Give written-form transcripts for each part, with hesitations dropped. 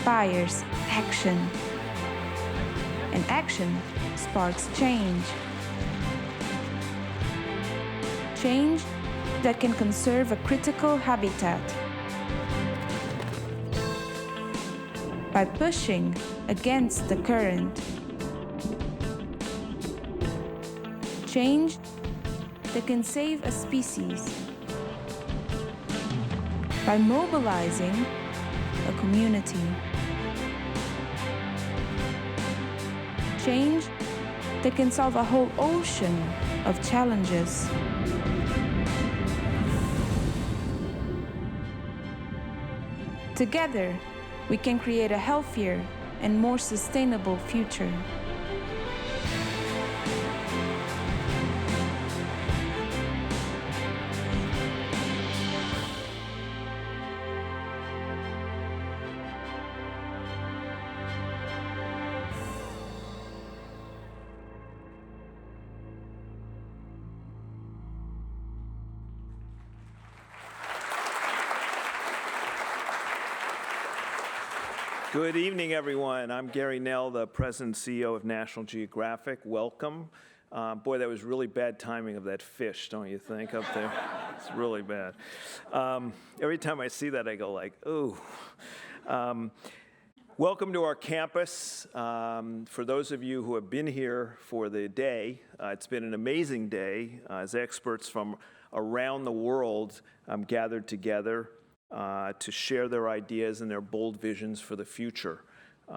inspires action. And action sparks change. Change that can conserve a critical habitat. By pushing against the current. Change that can save a species. By mobilizing a community. Change that can solve a whole ocean of challenges. Together, we can create a healthier and more sustainable future. Good evening, everyone. I'm Gary Nell, the President and CEO of National Geographic. Welcome. Boy, that was really bad timing of that fish, don't you think, up there? It's really bad. Every time I see that, I go like, ooh. Welcome to our campus. For those of you who have been here for the day, it's been an amazing day as experts from around the world gathered together to share their ideas and their bold visions for the future.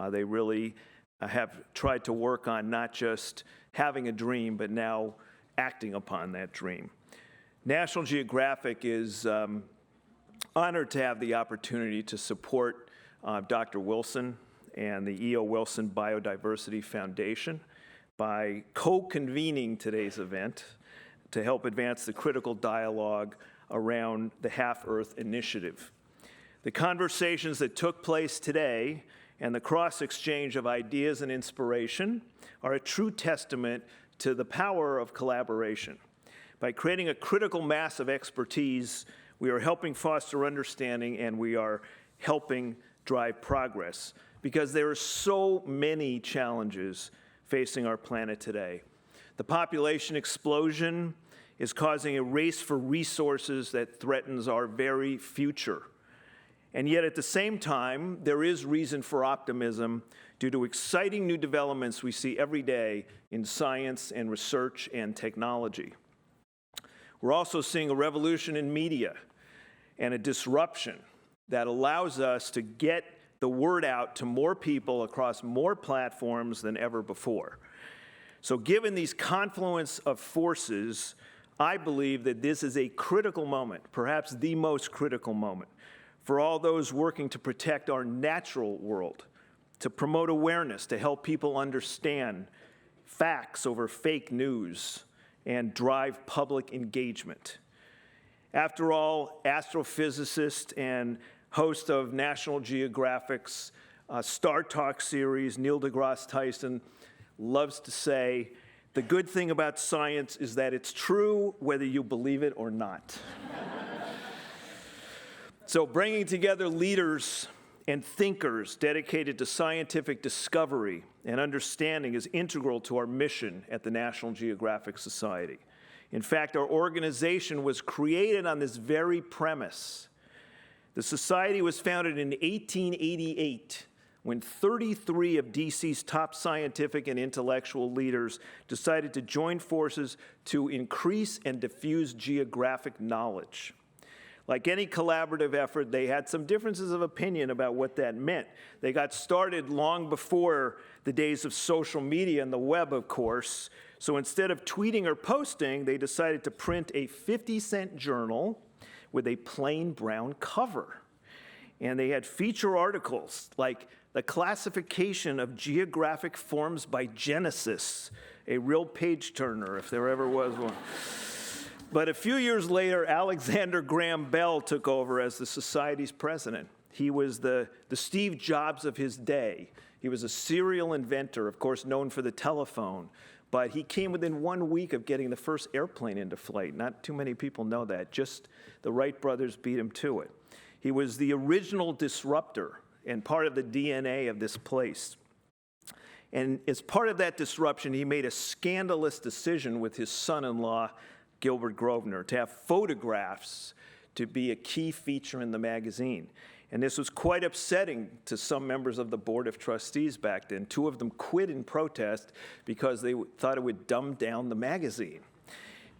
They really have tried to work on not just having a dream, but now acting upon that dream. National Geographic is honored to have the opportunity to support Dr. Wilson and the E.O. Wilson Biodiversity Foundation by co-convening today's event to help advance the critical dialogue around the Half-Earth Initiative. The conversations that took place today and the cross-exchange of ideas and inspiration are a true testament to the power of collaboration. By creating a critical mass of expertise, we are helping foster understanding and we are helping drive progress because there are so many challenges facing our planet today. The population explosion is causing a race for resources that threatens our very future. And yet at the same time, there is reason for optimism due to exciting new developments we see every day in science and research and technology. We're also seeing a revolution in media and a disruption that allows us to get the word out to more people across more platforms than ever before. So given these confluence of forces, I believe that this is a critical moment, perhaps the most critical moment, for all those working to protect our natural world, to promote awareness, to help people understand facts over fake news, and drive public engagement. After all, astrophysicist and host of National Geographic's Star Talk series, Neil deGrasse Tyson, loves to say, the good thing about science is that it's true whether you believe it or not. So bringing together leaders and thinkers dedicated to scientific discovery and understanding is integral to our mission at the National Geographic Society. In fact, our organization was created on this very premise. The Society was founded in 1888 when 33 of DC's top scientific and intellectual leaders decided to join forces to increase and diffuse geographic knowledge. Like any collaborative effort, they had some differences of opinion about what that meant. They got started long before the days of social media and the web, of course. So instead of tweeting or posting, they decided to print a 50-cent journal with a plain brown cover. And they had feature articles like the classification of geographic forms by Genesis, a real page-turner if there ever was one. But a few years later, Alexander Graham Bell took over as the Society's president. He was the Steve Jobs of his day. He was a serial inventor, of course, known for the telephone. But he came within 1 week of getting the first airplane into flight. Not too many people know that. Just the Wright brothers beat him to it. He was the original disruptor and part of the DNA of this place. And as part of that disruption, he made a scandalous decision with his son-in-law, Gilbert Grosvenor, to have photographs to be a key feature in the magazine. And this was quite upsetting to some members of the Board of Trustees back then. 2 of them quit in protest because they thought it would dumb down the magazine,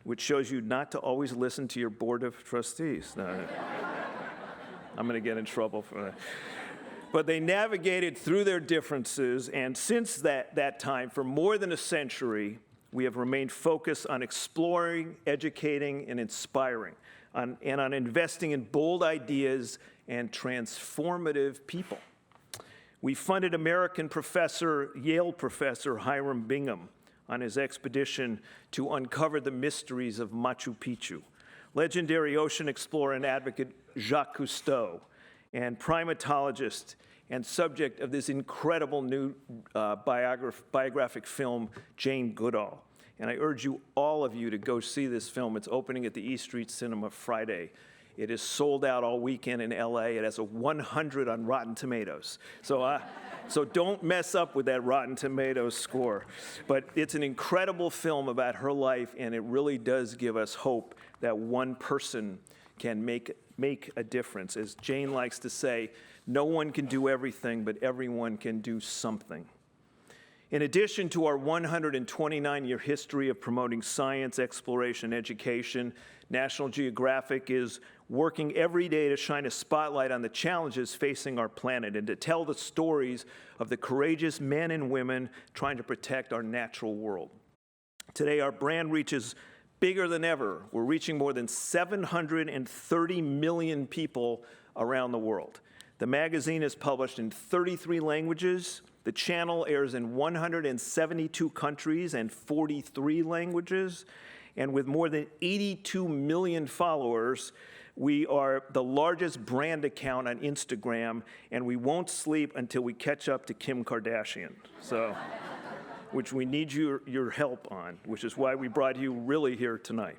which shows you not to always listen to your Board of Trustees. No, I'm going to get in trouble for that. But they navigated through their differences, and since that time, for more than a century, we have remained focused on exploring, educating, and inspiring, and on investing in bold ideas and transformative people. We funded American Yale professor Hiram Bingham on his expedition to uncover the mysteries of Machu Picchu, legendary ocean explorer and advocate Jacques Cousteau, and primatologist and subject of this incredible new biographic film, Jane Goodall. And I urge all of you to go see this film. It's opening at the East Street Cinema Friday. It is sold out all weekend in LA. It has a 100 on Rotten Tomatoes. So don't mess up with that Rotten Tomatoes score. But it's an incredible film about her life, and it really does give us hope that one person can make a difference. As Jane likes to say, no one can do everything, but everyone can do something. In addition to our 129-year history of promoting science, exploration, education, National Geographic is working every day to shine a spotlight on the challenges facing our planet and to tell the stories of the courageous men and women trying to protect our natural world. Today, our brand reaches bigger than ever. We're reaching more than 730 million people around the world. The magazine is published in 33 languages. The channel airs in 172 countries and 43 languages. And with more than 82 million followers, we are the largest brand account on Instagram, and we won't sleep until we catch up to Kim Kardashian. So, which we need your help on, which is why we brought you really here tonight.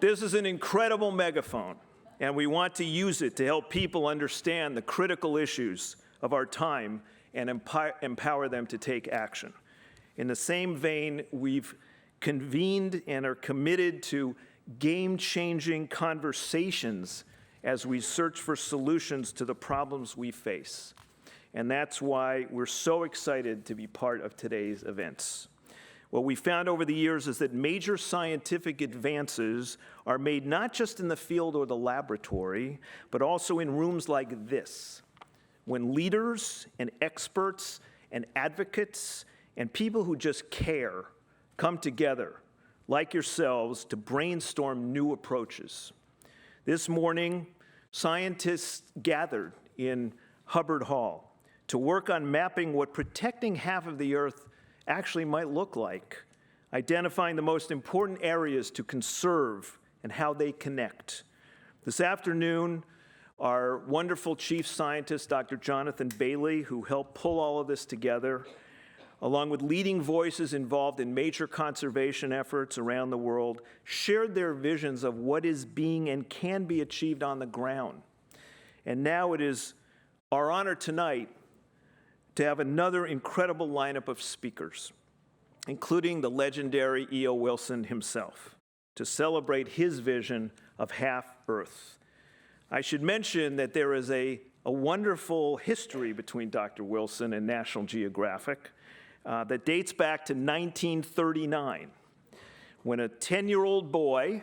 This is an incredible megaphone, and we want to use it to help people understand the critical issues of our time and empower them to take action. In the same vein, we've convened and are committed to game-changing conversations as we search for solutions to the problems we face. And that's why we're so excited to be part of today's events. What we found over the years is that major scientific advances are made not just in the field or the laboratory, but also in rooms like this, when leaders and experts and advocates and people who just care come together, like yourselves, to brainstorm new approaches. This morning, scientists gathered in Hubbard Hall to work on mapping what protecting half of the Earth actually might look like, identifying the most important areas to conserve and how they connect. This afternoon, our wonderful chief scientist, Dr. Jonathan Bailey, who helped pull all of this together, along with leading voices involved in major conservation efforts around the world, shared their visions of what is being and can be achieved on the ground. And now it is our honor tonight to have another incredible lineup of speakers, including the legendary E.O. Wilson himself, to celebrate his vision of half Earth. I should mention that there is a wonderful history between Dr. Wilson and National Geographic that dates back to 1939, when a 10-year-old boy,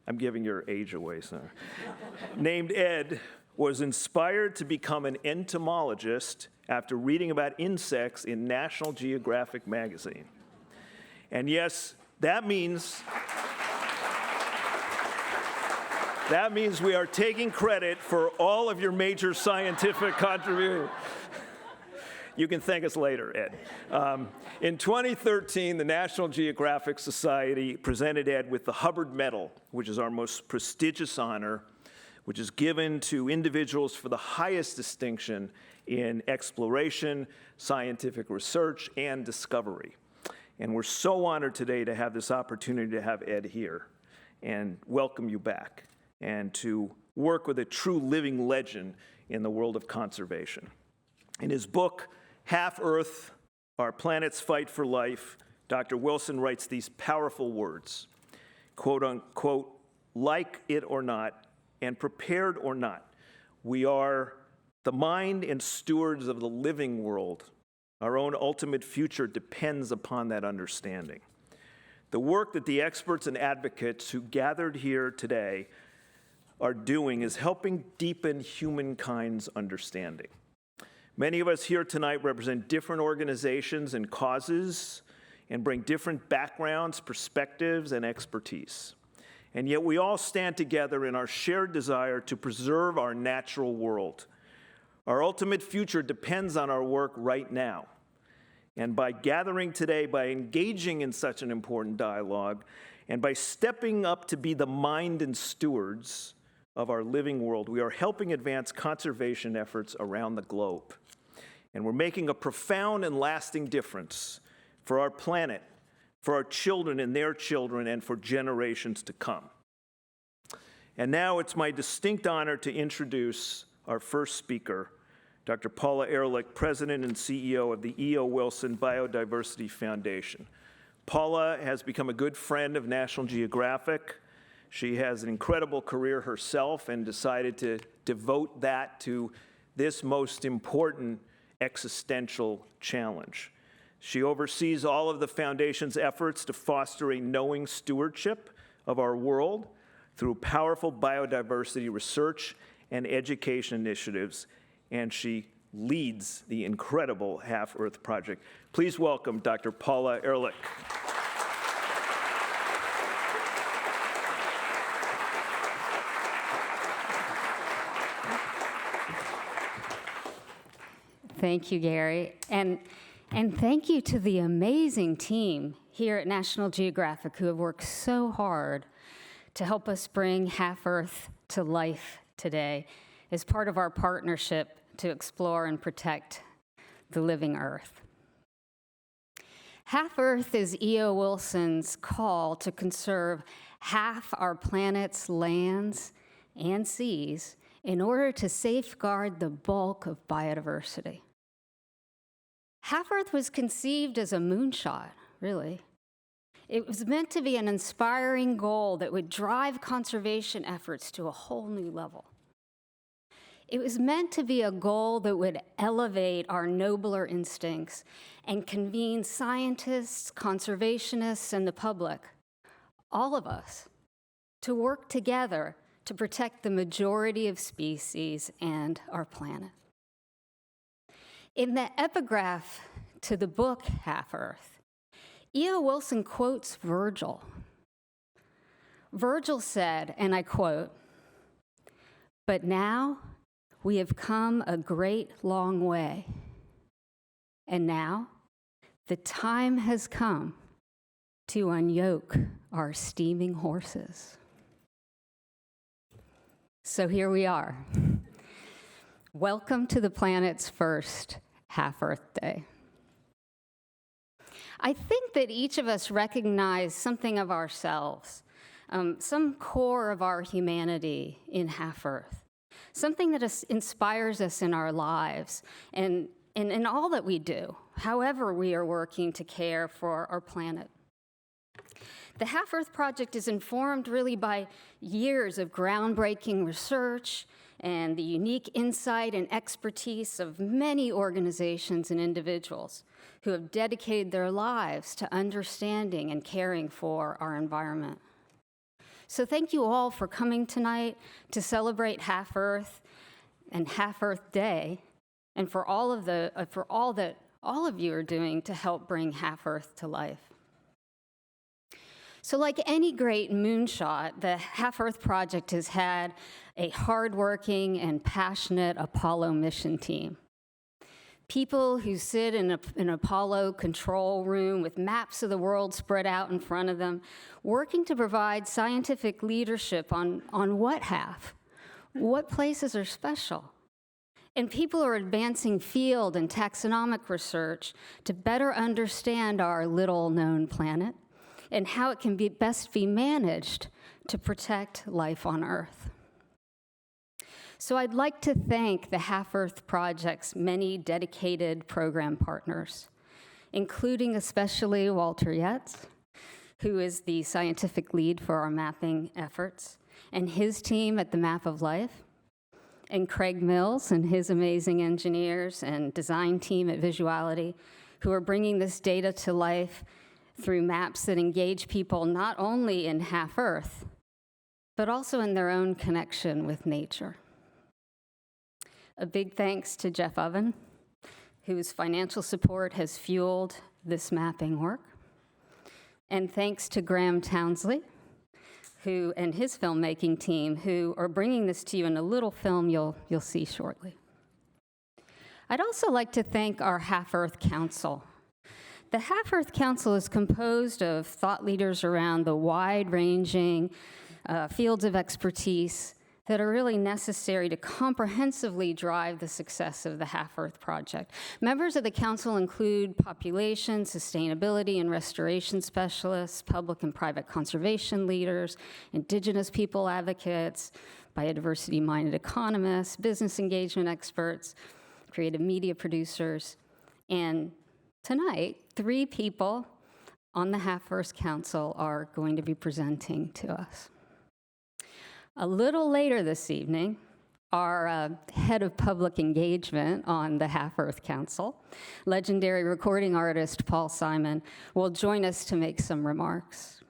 I'm giving your age away, sir, named Ed, was inspired to become an entomologist after reading about insects in National Geographic magazine. And yes, that means we are taking credit for all of your major scientific contributions. You can thank us later, Ed. In 2013, the National Geographic Society presented Ed with the Hubbard Medal, which is our most prestigious honor, which is given to individuals for the highest distinction in exploration, scientific research, and discovery. And we're so honored today to have this opportunity to have Ed here and welcome you back and to work with a true living legend in the world of conservation. In his book, Half Earth, Our Planet's Fight for Life, Dr. Wilson writes these powerful words, quote unquote, like it or not, and prepared or not, we are the mind and stewards of the living world. Our own ultimate future depends upon that understanding. The work that the experts and advocates who gathered here today are doing is helping deepen humankind's understanding. Many of us here tonight represent different organizations and causes and bring different backgrounds, perspectives, and expertise. And yet we all stand together in our shared desire to preserve our natural world. Our ultimate future depends on our work right now. And by gathering today, by engaging in such an important dialogue, and by stepping up to be the mind and stewards of our living world, we are helping advance conservation efforts around the globe. And we're making a profound and lasting difference for our planet, for our children and their children, and for generations to come. And now it's my distinct honor to introduce our first speaker, Dr. Paula Ehrlich, President and CEO of the E.O. Wilson Biodiversity Foundation. Paula has become a good friend of National Geographic. She has an incredible career herself and decided to devote that to this most important existential challenge. She oversees all of the Foundation's efforts to foster a knowing stewardship of our world through powerful biodiversity research and education initiatives, and she leads the incredible Half Earth Project. Please welcome Dr. Paula Ehrlich. Thank you, Gary. And thank you to the amazing team here at National Geographic who have worked so hard to help us bring Half Earth to life today as part of our partnership to explore and protect the living Earth. Half Earth is E.O. Wilson's call to conserve half our planet's lands and seas in order to safeguard the bulk of biodiversity. Half Earth was conceived as a moonshot, really. It was meant to be an inspiring goal that would drive conservation efforts to a whole new level. It was meant to be a goal that would elevate our nobler instincts and convene scientists, conservationists, and the public, all of us, to work together to protect the majority of species and our planet. In the epigraph to the book Half Earth, E.O. Wilson quotes Virgil. Virgil said, and I quote, "But now we have come a great long way, and now the time has come to unyoke our steaming horses." So here we are. Welcome to the planet's first Half Earth Day. I think that each of us recognize something of ourselves, some core of our humanity in Half Earth, something that inspires us in our lives and in all that we do, however we are working to care for our planet. The Half Earth Project is informed really by years of groundbreaking research and the unique insight and expertise of many organizations and individuals who have dedicated their lives to understanding and caring for our environment. So thank you all for coming tonight to celebrate Half Earth and Half Earth Day, and for all that all of you are doing to help bring Half Earth to life. So like any great moonshot, the Half Earth Project has had a hardworking and passionate Apollo mission team. People who sit in an Apollo control room with maps of the world spread out in front of them, working to provide scientific leadership on what places are special. And people are advancing field and taxonomic research to better understand our little-known planet and how it can best be managed to protect life on Earth. So I'd like to thank the Half-Earth Project's many dedicated program partners, including especially Walter Yetz, who is the scientific lead for our mapping efforts, and his team at the Map of Life, and Craig Mills and his amazing engineers and design team at Visuality, who are bringing this data to life through maps that engage people not only in Half-Earth, but also in their own connection with nature. A big thanks to Jeff Oven, whose financial support has fueled this mapping work. And thanks to Graham Townsley, who and his filmmaking team, who are bringing this to you in a little film you'll see shortly. I'd also like to thank our Half-Earth Council. The Half-Earth Council is composed of thought leaders around the wide-ranging fields of expertise that are really necessary to comprehensively drive the success of the Half-Earth Project. Members of the council include population, sustainability, and restoration specialists, public and private conservation leaders, indigenous people advocates, biodiversity-minded economists, business engagement experts, creative media producers, and tonight, 3 people on the Half-Earth Council are going to be presenting to us. A little later this evening, our head of public engagement on the Half-Earth Council, legendary recording artist Paul Simon, will join us to make some remarks.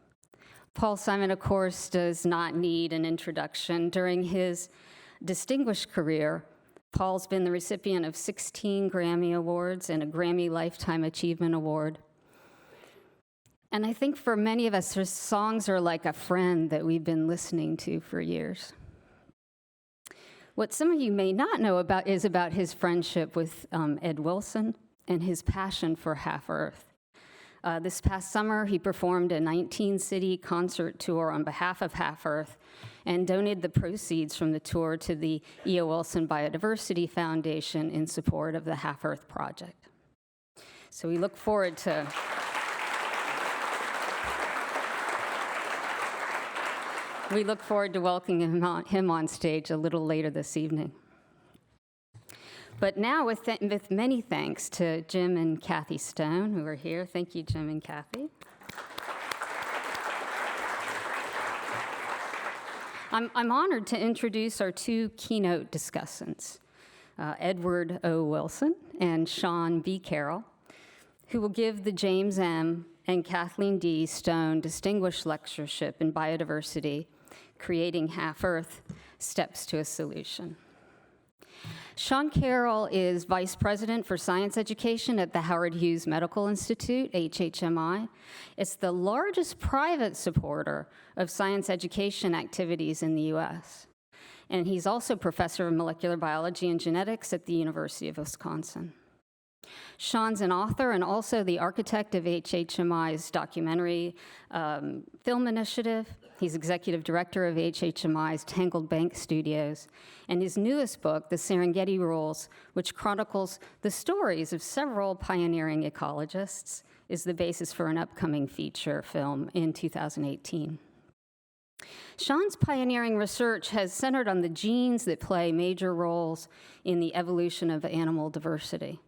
Paul Simon, of course, does not need an introduction. During his distinguished career, Paul's been the recipient of 16 Grammy Awards and a Grammy Lifetime Achievement Award. And I think for many of us, his songs are like a friend that we've been listening to for years. What some of you may not know about is about his friendship with Ed Wilson and his passion for Half-Earth. This past summer, he performed a 19-city concert tour on behalf of Half-Earth and donated the proceeds from the tour to the E.O. Wilson Biodiversity Foundation in support of the Half-Earth Project. So we look forward to... We look forward to welcoming him on stage a little later this evening. But now, with many thanks to Jim and Kathy Stone, who are here. Thank you, Jim and Kathy. I'm honored to introduce our 2 keynote discussants, Edward O. Wilson and Sean B. Carroll, who will give the James M. and Kathleen D. Stone Distinguished Lectureship in Biodiversity, Creating Half-Earth, Steps to a Solution. Sean Carroll is Vice President for Science Education at the Howard Hughes Medical Institute, HHMI. It's the largest private supporter of science education activities in the US. And he's also Professor of Molecular Biology and Genetics at the University of Wisconsin. Sean's an author and also the architect of HHMI's documentary film initiative. He's executive director of HHMI's Tangled Bank Studios. And his newest book, The Serengeti Rules, which chronicles the stories of several pioneering ecologists, is the basis for an upcoming feature film in 2018. Sean's pioneering research has centered on the genes that play major roles in the evolution of animal diversity.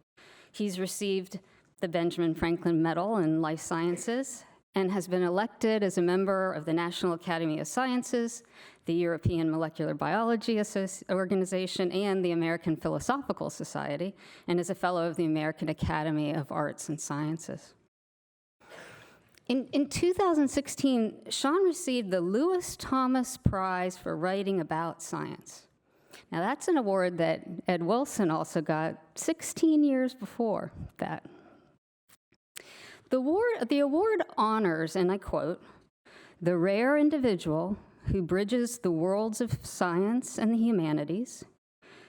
He's received the Benjamin Franklin Medal in Life Sciences and has been elected as a member of the National Academy of Sciences, the European Molecular Biology Organization, and the American Philosophical Society, and is a fellow of the American Academy of Arts and Sciences. In 2016, Sean received the Lewis Thomas Prize for writing about science. Now, that's an award that Ed Wilson also got 16 years before that. The award honors, and I quote, "the rare individual who bridges the worlds of science and the humanities,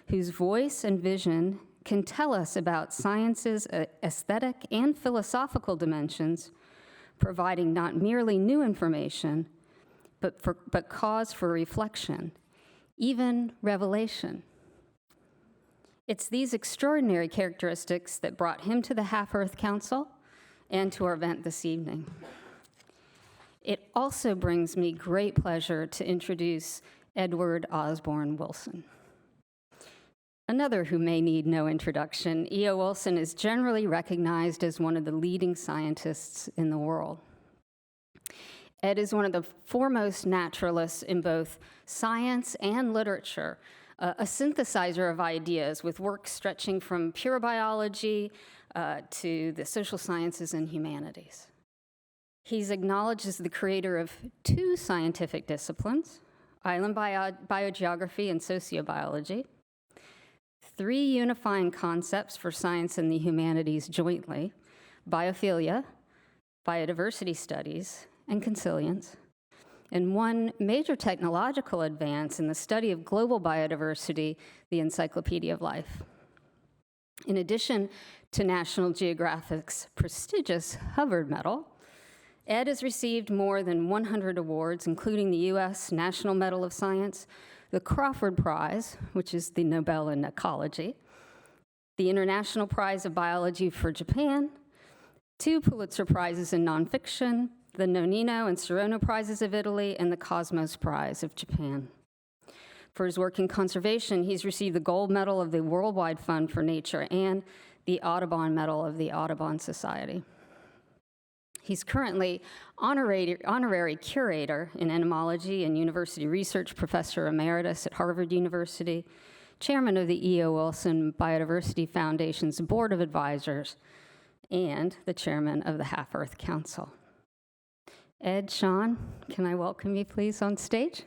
whose voice and vision can tell us about science's aesthetic and philosophical dimensions, providing not merely new information, but cause for reflection, even revelation." It's these extraordinary characteristics that brought him to the Half-Earth Council and to our event this evening. It also brings me great pleasure to introduce Edward Osborne Wilson. Another who may need no introduction, E.O. Wilson is generally recognized as one of the leading scientists in the world. Ed is one of the foremost naturalists in both science and literature, a synthesizer of ideas with work stretching from pure biology to the social sciences and humanities. He's acknowledged as the creator of two scientific disciplines, island biogeography and sociobiology, three unifying concepts for science and the humanities jointly, biophilia, biodiversity studies, and consilience, and one major technological advance in the study of global biodiversity, the Encyclopedia of Life. In addition to National Geographic's prestigious Hubbard Medal, Ed has received more than 100 awards, including the U.S. National Medal of Science, the Crawford Prize, which is the Nobel in Ecology, the International Prize of Biology for Japan, 2 Pulitzer Prizes in Nonfiction, the Nonino and Serono Prizes of Italy, and the Cosmos Prize of Japan. For his work in conservation, he's received the Gold Medal of the Worldwide Fund for Nature and the Audubon Medal of the Audubon Society. He's currently honorary curator in entomology and university research professor emeritus at Harvard University, chairman of the E.O. Wilson Biodiversity Foundation's Board of Advisors, and the chairman of the Half-Earth Council. Ed, Sean, can I welcome you please on stage?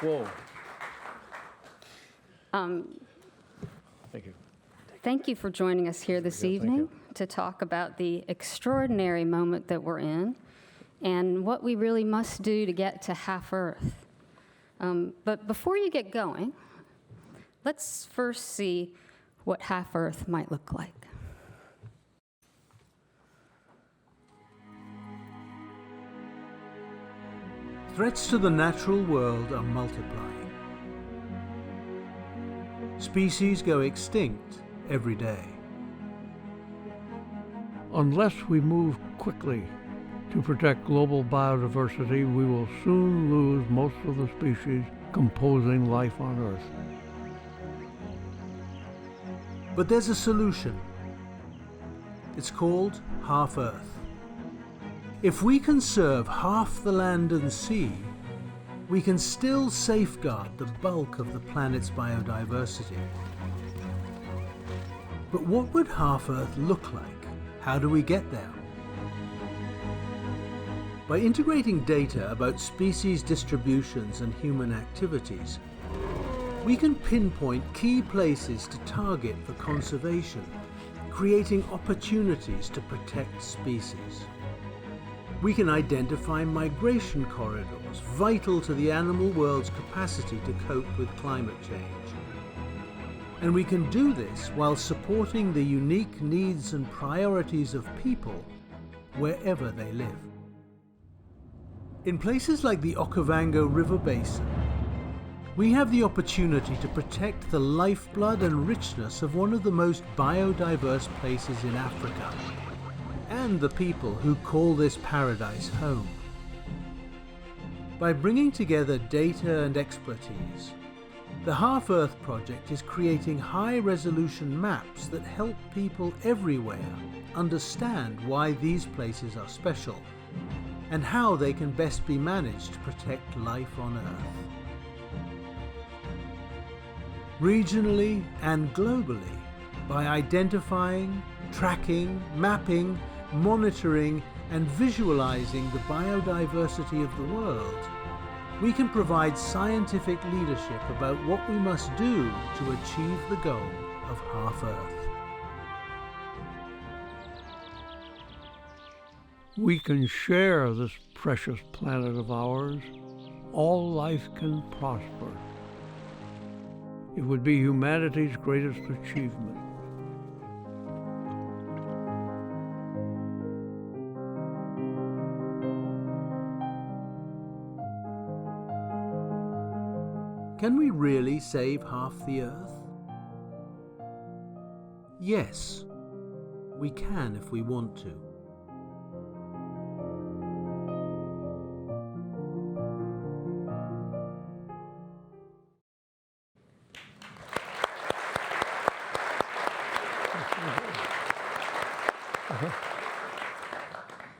Whoa. Thank you. Thank you for joining us here this evening to talk about the extraordinary moment that we're in and what we really must do to get to half Earth. But before you get going, let's first see what half Earth might look like. Threats to the natural world are multiplying. Species go extinct every day. Unless we move quickly to protect global biodiversity, we will soon lose most of the species composing life on Earth. But there's a solution. It's called Half Earth. If we conserve half the land and sea, we can still safeguard the bulk of the planet's biodiversity. But what would half Earth look like? How do we get there? By integrating data about species distributions and human activities, we can pinpoint key places to target for conservation, creating opportunities to protect species. We can identify migration corridors vital to the animal world's capacity to cope with climate change. And we can do this while supporting the unique needs and priorities of people wherever they live. In places like the Okavango River Basin, we have the opportunity to protect the lifeblood and richness of one of the most biodiverse places in Africa, and the people who call this paradise home. By bringing together data and expertise, the Half Earth Project is creating high-resolution maps that help people everywhere understand why these places are special and how they can best be managed to protect life on Earth. Regionally and globally, by identifying, tracking, mapping, monitoring, and visualizing the biodiversity of the world, we can provide scientific leadership about what we must do to achieve the goal of Half Earth. We can share this precious planet of ours. All life can prosper. It would be humanity's greatest achievement. Can we really save half the Earth? Yes. We can if we want to.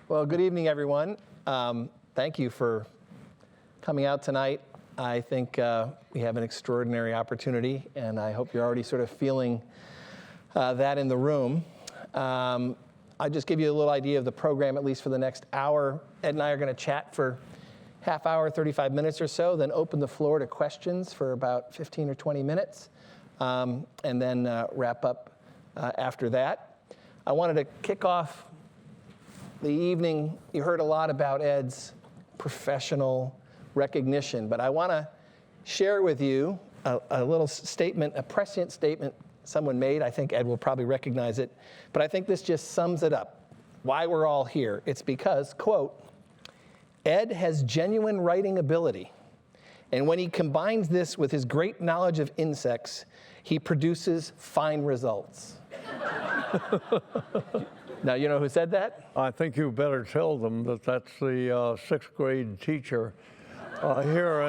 Well, good evening, everyone. Thank you for coming out tonight. I think we have an extraordinary opportunity, and I hope you're already sort of feeling that in the room. I'll just give you a little idea of the program, at least for the next hour. Ed and I are going to chat for half hour, 35 minutes or so, then open the floor to questions for about 15 or 20 minutes, and then wrap up after that. I wanted to kick off the evening. You heard a lot about Ed's professional recognition, but I want to share with you a little statement, a prescient statement someone made. I think Ed will probably recognize it, but I think this just sums it up, why we're all here. It's because, quote, Ed has genuine writing ability, and when he combines this with his great knowledge of insects, he produces fine results. Now, you know who said that? I think you better tell them that that's the sixth grade teacher here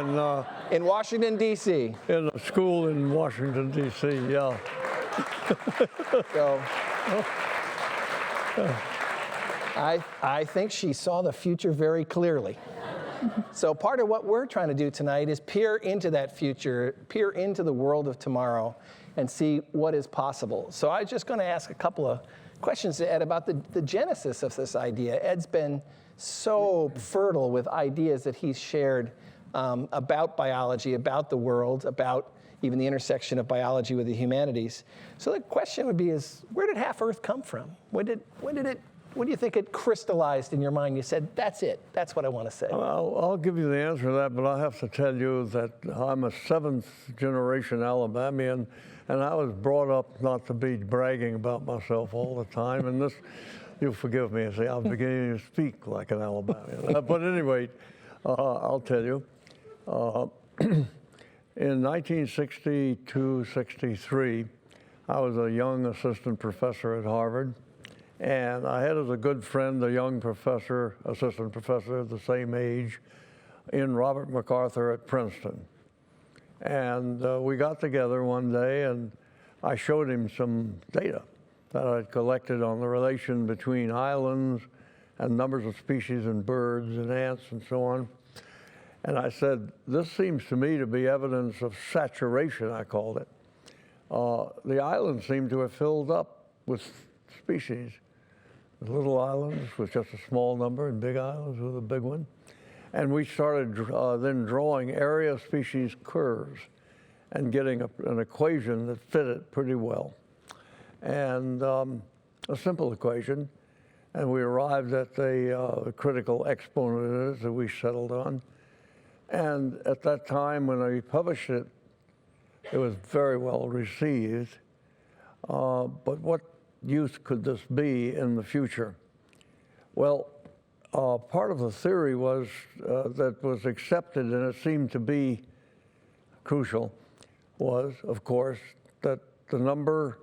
in Washington, D.C. in a school in Washington, D.C., yeah. So, I think she saw the future very clearly. So part of what we're trying to do tonight is peer into that future, peer into the world of tomorrow, and see what is possible. So I'm just going to ask a couple of questions to Ed about the genesis of this idea. Ed's been so fertile with ideas that he's shared about biology, about the world, about even the intersection of biology with the humanities. So the question would be is, where did Half Earth come from? When do you think it crystallized in your mind? You said, that's it. That's what I want to say. I'll give you the answer to that, but I have to tell you that I'm a seventh generation Alabamian, and I was brought up not to be bragging about myself all the time. And this, you'll forgive me, see, I'm beginning to speak like an Alabamian. But anyway, I'll tell you. In 1962-63, I was a young assistant professor at Harvard, and I had as a good friend a young professor, assistant professor of the same age, in Robert MacArthur at Princeton. And we got together one day, and I showed him some data that I'd collected on the relation between islands and numbers of species in birds and ants and so on. And I said, this seems to me to be evidence of saturation, I called it. The islands seem to have filled up with species. The little islands with just a small number, and big islands with a big one. And we started then drawing area species curves and getting an equation that fit it pretty well. And a simple equation. And we arrived at the critical exponent that we settled on. And at that time, when I published it, it was very well received. But what use could this be in the future? Well, part of the theory was that was accepted, and it seemed to be crucial, was, of course, that the number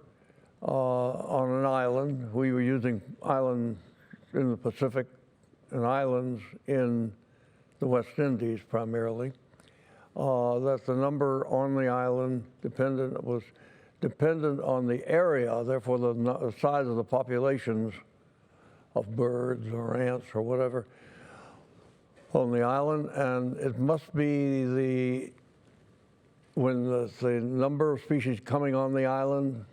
on an island, we were using islands in the Pacific and islands in the West Indies primarily, that the number on the island was dependent on the area, therefore the size of the populations of birds or ants or whatever on the island, and it must be when the number of species coming on the island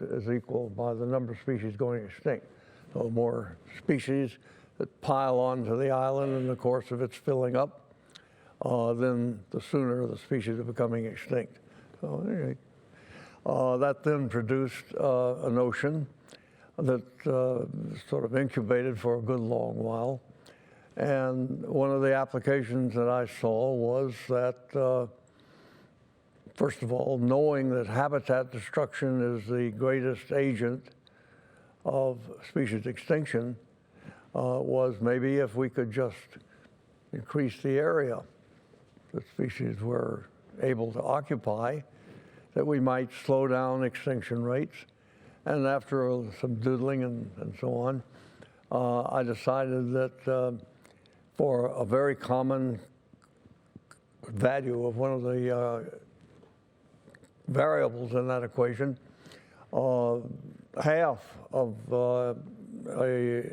is equal by the number of species going extinct. So more species that pile onto the island in the course of its filling up, then the sooner the species are becoming extinct. So anyway, that then produced a notion that sort of incubated for a good long while. And one of the applications that I saw was that, first of all, knowing that habitat destruction is the greatest agent of species extinction, was maybe if we could just increase the area that species were able to occupy, that we might slow down extinction rates And after some doodling and so on, I decided that for a very common value of one of the variables in that equation, half of a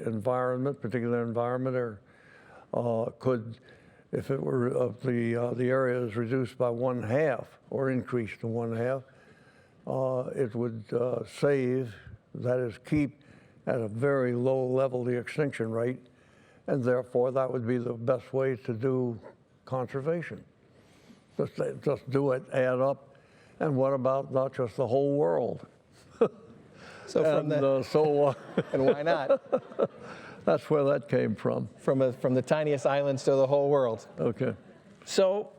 environment, particular environment, or could, if it were the area is reduced by 1/2 or increased to 1/2, it would save, that is, keep at a very low level the extinction rate, and therefore that would be the best way to do conservation. Just do it, add up, and what about not just the whole world? So from and why not? That's where that came from. From the tiniest islands to the whole world. Okay. So,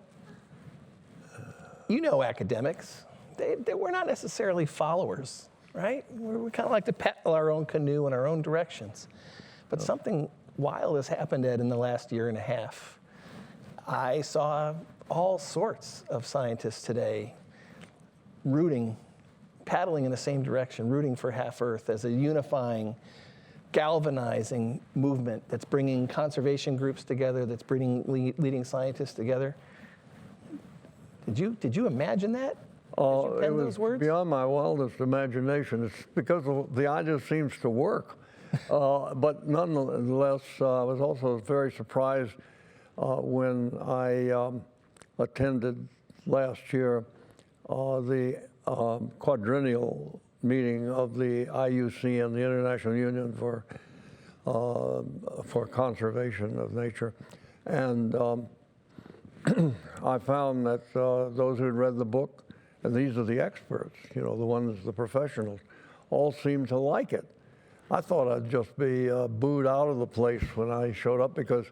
you know academics, we're not necessarily followers, right? We kind of like to paddle our own canoe in our own directions. But something wild has happened, Ed, in the last year and a half. I saw all sorts of scientists today paddling in the same direction, rooting for Half Earth as a unifying, galvanizing movement that's bringing conservation groups together, that's bringing leading scientists together. Did you imagine that? Did you pen those words? Beyond my wildest imagination. It's because the idea seems to work. But nonetheless, I was also very surprised when I attended last year the quadrennial meeting of the IUCN, the International Union for Conservation of Nature, and I found that those who had read the book, and these are the experts, the ones, the professionals, all seemed to like it. I thought I'd just be booed out of the place when I showed up because,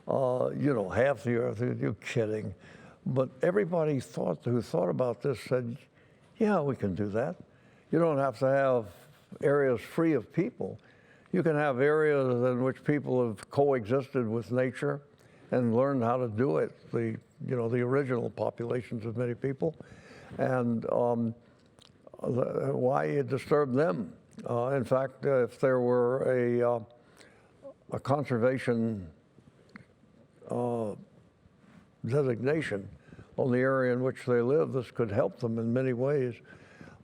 half the earth, are you kidding? But everybody who thought about this said, yeah, we can do that. You don't have to have areas free of people. You can have areas in which people have coexisted with nature and learned how to do it, the original populations of many people, and why disturb them? In fact, if there were a conservation designation on the area in which they live, this could help them in many ways.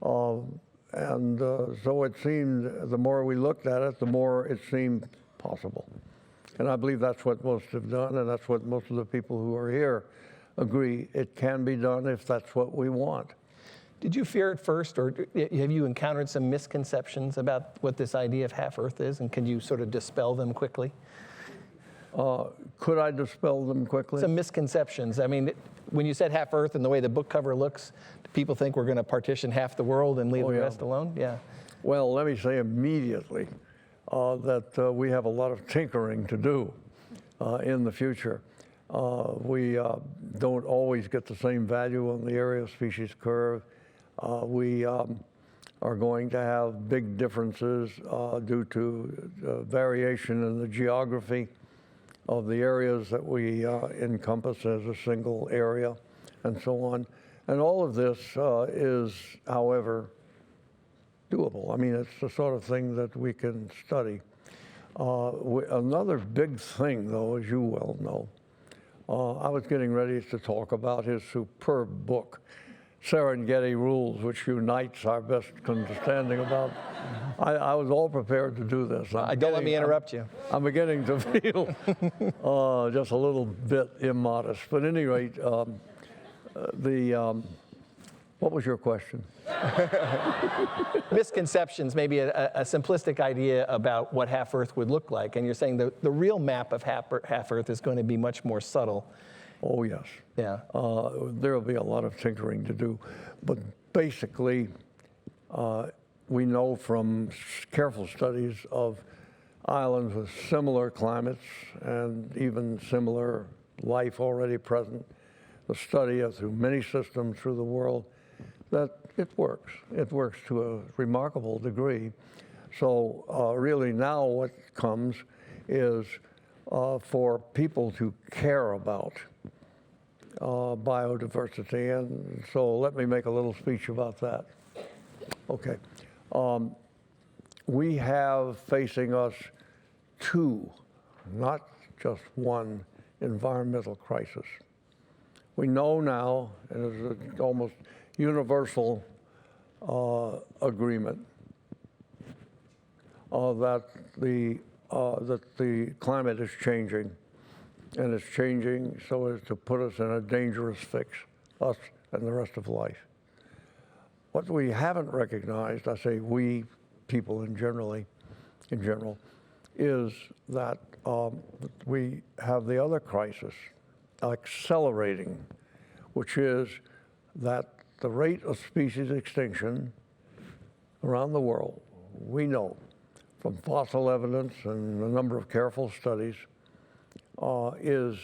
So it seemed, the more we looked at it, the more it seemed possible. And I believe that's what most have done, and that's what most of the people who are here agree. It can be done if that's what we want. Did you fear it first, or have you encountered some misconceptions about what this idea of Half Earth is, and can you sort of dispel them quickly? Could I dispel them quickly? Some misconceptions. I mean, when you said Half Earth and the way the book cover looks, do people think we're going to partition half the world and leave the rest alone? Yeah. Well, let me say immediately that we have a lot of tinkering to do in the future. We don't always get the same value on the area of species curve. We are going to have big differences due to variation in the geography of the areas that we encompass as a single area, and so on. And all of this is, however, doable. I mean, it's the sort of thing that we can study. Another big thing, though, as you well know, I was getting ready to talk about his superb book, Serengeti Rules, which unites our best understanding about. I was all prepared to do this. Don't let me interrupt you. I'm beginning to feel just a little bit immodest. But at any rate, what was your question? Misconceptions, maybe a simplistic idea about what Half Earth would look like. And you're saying the real map of Half Earth is going to be much more subtle. Oh, yes. Yeah. There will be a lot of tinkering to do. But basically, we know from careful studies of islands with similar climates and even similar life already present, the study of through many systems through the world, that it works. It works to a remarkable degree. So really now what comes is for people to care about biodiversity. And so let me make a little speech about that. Okay. we have facing us two, not just one, environmental crisis. We know now, and it's an almost universal agreement, that the climate is changing, and it's changing so as to put us in a dangerous fix, us and the rest of life. What we haven't recognized, I say we people in general, is that we have the other crisis accelerating, which is that the rate of species extinction around the world, we know from fossil evidence and a number of careful studies, is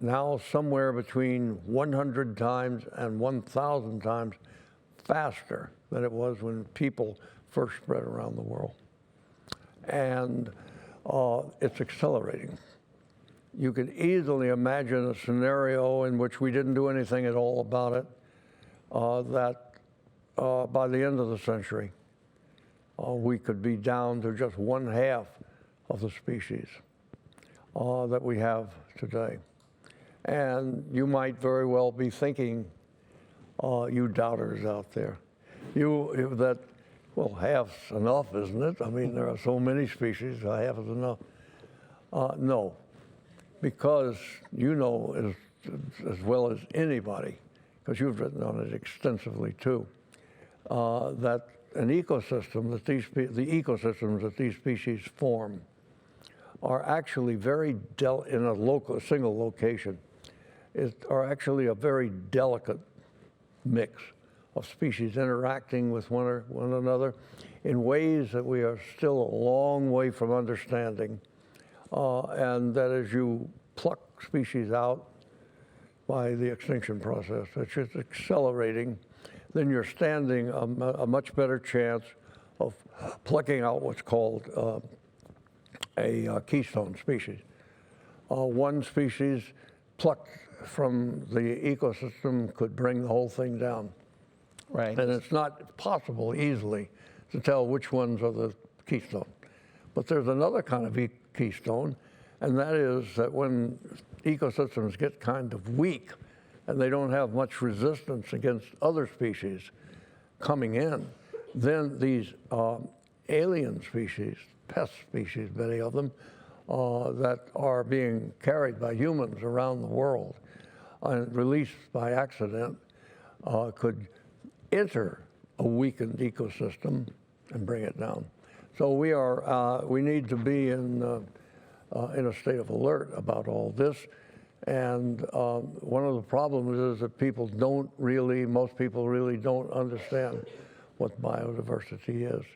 now somewhere between 100 times and 1,000 times faster than it was when people first spread around the world. And it's accelerating. You could easily imagine a scenario in which we didn't do anything at all about it, that by the end of the century, we could be down to just 1/2 of the species that we have today. And you might very well be thinking, you doubters out there, that, well, half's enough, isn't it? I mean, there are so many species, half is enough. No, because you know as well as anybody, because you've written on it extensively too, that an ecosystem, the ecosystems that these species form are actually very in a single location, are actually a very delicate mix of species interacting with one another in ways that we are still a long way from understanding, and that as you pluck species out by the extinction process, it's just accelerating, then you're standing a much better chance of plucking out what's called a keystone species. One species plucked from the ecosystem could bring the whole thing down. Right. And it's not possible easily to tell which ones are the keystone. But there's another kind of keystone, and that is that when ecosystems get kind of weak and they don't have much resistance against other species coming in, then these alien species, pest species, many of them, that are being carried by humans around the world and released by accident, could enter a weakened ecosystem and bring it down. So we need to be in a state of alert about all this. And one of the problems is that most people really don't understand what biodiversity is.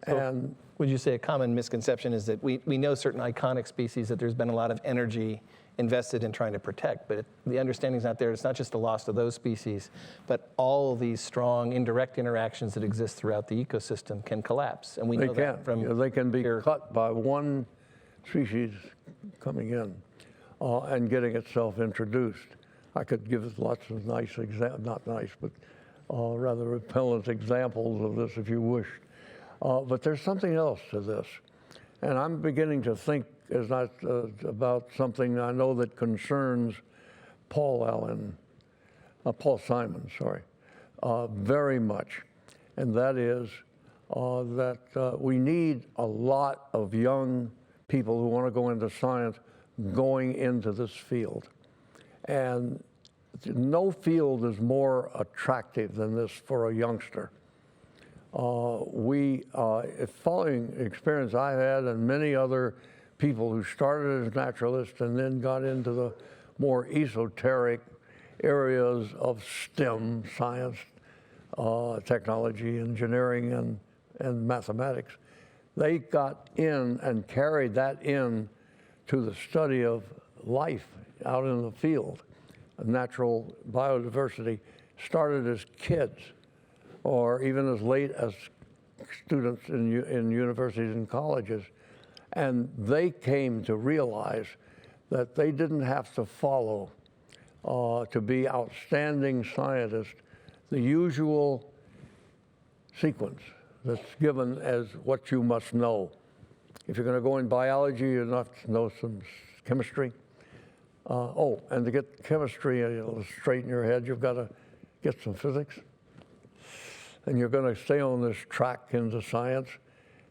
So and would you say a common misconception is that we know certain iconic species that there's been a lot of energy invested in trying to protect, but the understanding is not there. It's not just the loss of those species, but all of these strong indirect interactions that exist throughout the ecosystem can collapse. And we know that from they can be cut by one species coming in and getting itself introduced. I could give lots of nice not nice, but rather repellent examples of this if you wish. But there's something else to this. And I'm beginning to think about something I know that concerns Paul Simon, very much. And that is that we need a lot of young people who want to go into science going into this field. And no field is more attractive than this for a youngster. Following experience I had and many other people who started as naturalists and then got into the more esoteric areas of STEM, science, technology, engineering, and mathematics, they got in and carried that in to the study of life out in the field. Natural biodiversity started as kids, or even as late as students in universities and colleges. And they came to realize that they didn't have to follow, to be outstanding scientists, the usual sequence that's given as what you must know. If you're going to go in biology, you must know some chemistry. And to get chemistry straight in your head, you've got to get some physics. And you're going to stay on this track into science.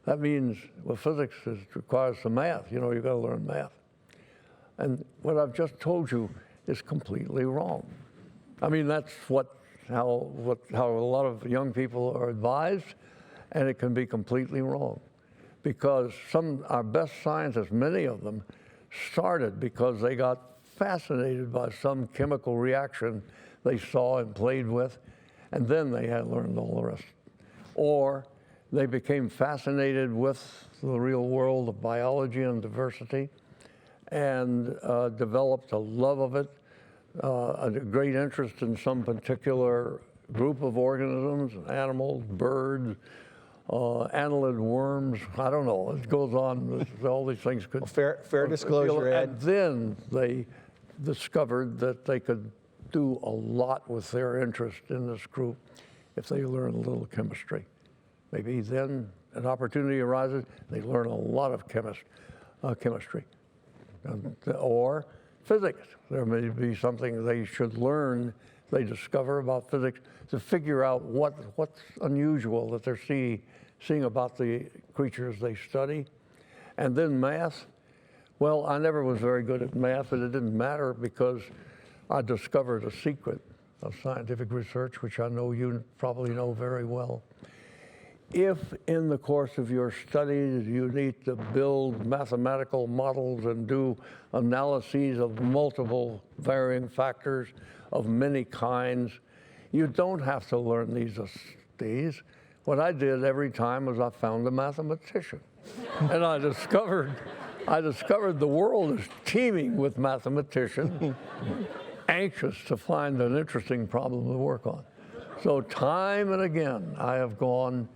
That means, well, physics requires some math. You know, you've got to learn math. And what I've just told you is completely wrong. I mean, that's how a lot of young people are advised, and it can be completely wrong. Because our best scientists, many of them, started because they got fascinated by some chemical reaction they saw and played with, and then they had learned all the rest. Or they became fascinated with the real world of biology and diversity and developed a love of it, a great interest in some particular group of organisms, animals, birds, annelid worms, I don't know, it goes on, all these things could... Well, fair disclosure, Ed. And then they discovered that they could do a lot with their interest in this group if they learn a little chemistry. Maybe then an opportunity arises, they learn a lot of chemistry. Or physics. There may be something they should learn, they discover about physics to figure out what's unusual that they're seeing about the creatures they study. And then math. Well, I never was very good at math, but it didn't matter because I discovered a secret of scientific research, which I know you probably know very well. If in the course of your studies you need to build mathematical models and do analyses of multiple varying factors of many kinds, you don't have to learn these. What I did every time was I found a mathematician. And I discovered the world is teeming with mathematicians, anxious to find an interesting problem to work on. So time and again, I have gone,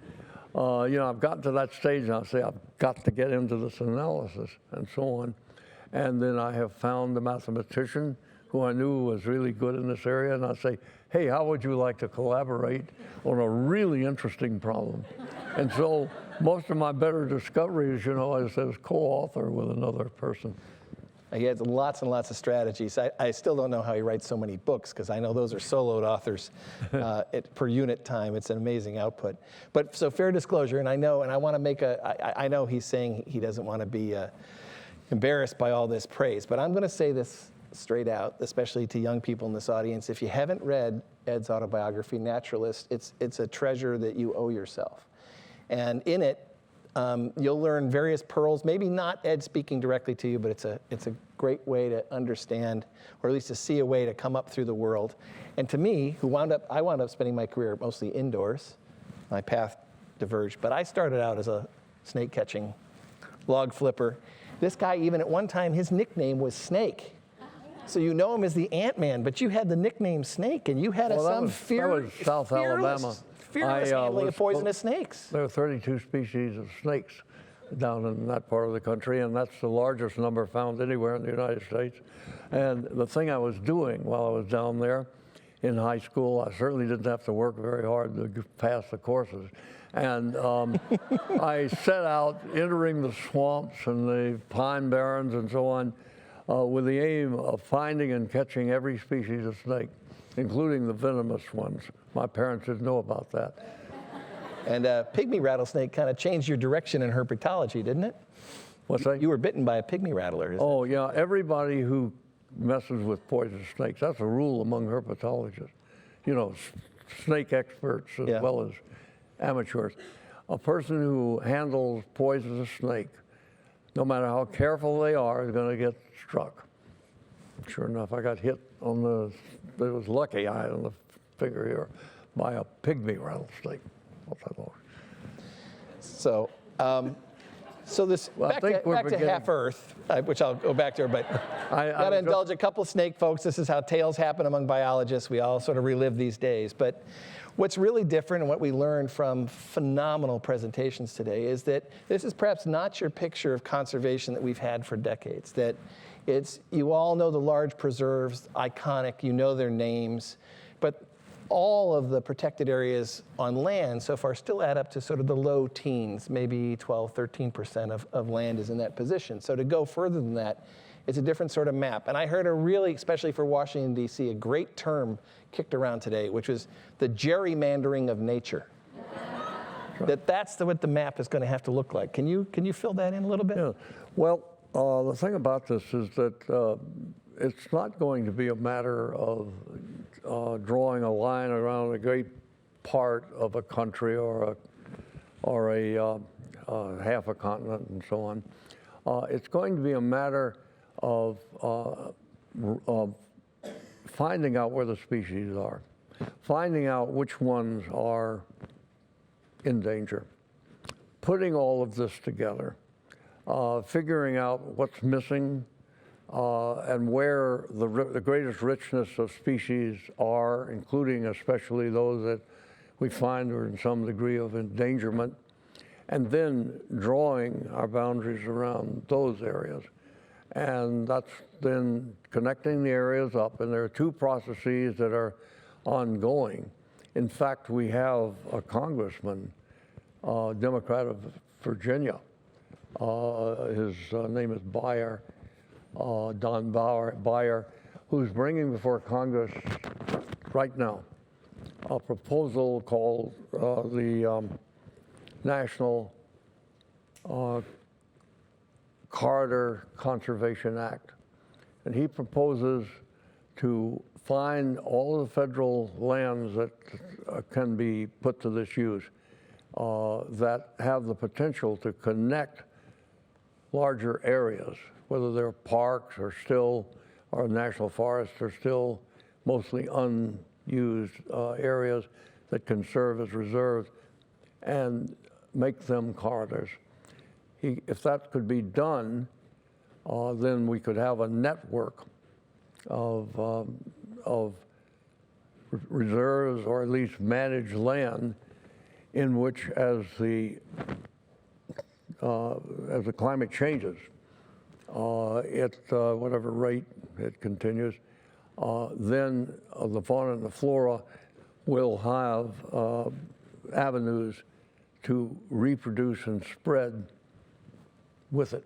I've gotten to that stage and I say, I've got to get into this analysis and so on. And then I have found a mathematician who I knew was really good in this area, and I say, hey, how would you like to collaborate on a really interesting problem? And so most of my better discoveries, I said, co-author with another person. He has lots and lots of strategies. I still don't know how he writes so many books, because I know those are soloed authors per unit time. It's an amazing output. But so fair disclosure, and I want to make I know he's saying he doesn't want to be embarrassed by all this praise, but I'm going to say this straight out, especially to young people in this audience. If you haven't read Ed's autobiography, Naturalist, it's a treasure that you owe yourself. And in it, you'll learn various pearls, maybe not Ed speaking directly to you, but it's a great way to understand, or at least to see a way to come up through the world. And to me, I wound up spending my career mostly indoors. My path diverged, but I started out as a snake catching log flipper. This guy, even at one time, his nickname was Snake. So you know him as the Ant-Man, but you had the nickname Snake, and you had fearless South Alabama. Fearless handling of poisonous snakes. There are 32 species of snakes down in that part of the country, and that's the largest number found anywhere in the United States. And the thing I was doing while I was down there in high school, I certainly didn't have to work very hard to pass the courses. And I set out entering the swamps and the pine barrens and so on with the aim of finding and catching every species of snake, including the venomous ones. My parents didn't know about that. And pygmy rattlesnake kind of changed your direction in herpetology, didn't it? What's that? You were bitten by a pygmy rattler. Oh, yeah. Everybody who messes with poisonous snakes, that's a rule among herpetologists. Snake experts as well as amateurs. A person who handles poisonous snake, no matter how careful they are, is going to get struck. Sure enough, I got hit it was lucky I had on the finger here by a pygmy rattlesnake. So, this back to Half Earth, which I'll go back to, but got to indulge a couple snake folks. This is how tales happen among biologists. We all sort of relive these days. But what's really different and what we learned from phenomenal presentations today is that this is perhaps not your picture of conservation that we've had for decades. That you all know the large preserves, iconic, you know their names, but all of the protected areas on land so far still add up to sort of the low teens, maybe 12, 13% of land is in that position. So to go further than that, it's a different sort of map. And I heard a really, especially for Washington, D.C., a great term kicked around today, which was the gerrymandering of nature. That's what the map is going to have to look like. Can you fill that in a little bit? Yeah. Well, the thing about this is that it's not going to be a matter of drawing a line around a great part of a country or a half a continent and so on. It's going to be a matter of finding out where the species are, finding out which ones are in danger, putting all of this together, figuring out what's missing, and where the greatest richness of species are, including especially those that we find are in some degree of endangerment, and then drawing our boundaries around those areas. And that's then connecting the areas up, and there are two processes that are ongoing. In fact, we have a congressman, Democrat of Virginia. His name is Beyer, Don Beyer, who's bringing before Congress right now a proposal called the National Corridor Conservation Act. And he proposes to find all of the federal lands that can be put to this use that have the potential to connect larger areas, whether they're parks or national forests or still mostly unused areas that can serve as reserves, and make them corridors. If that could be done, then we could have a network of reserves, or at least managed land, in which, as the climate changes, at whatever rate it continues, then the fauna and the flora will have avenues to reproduce and spread with it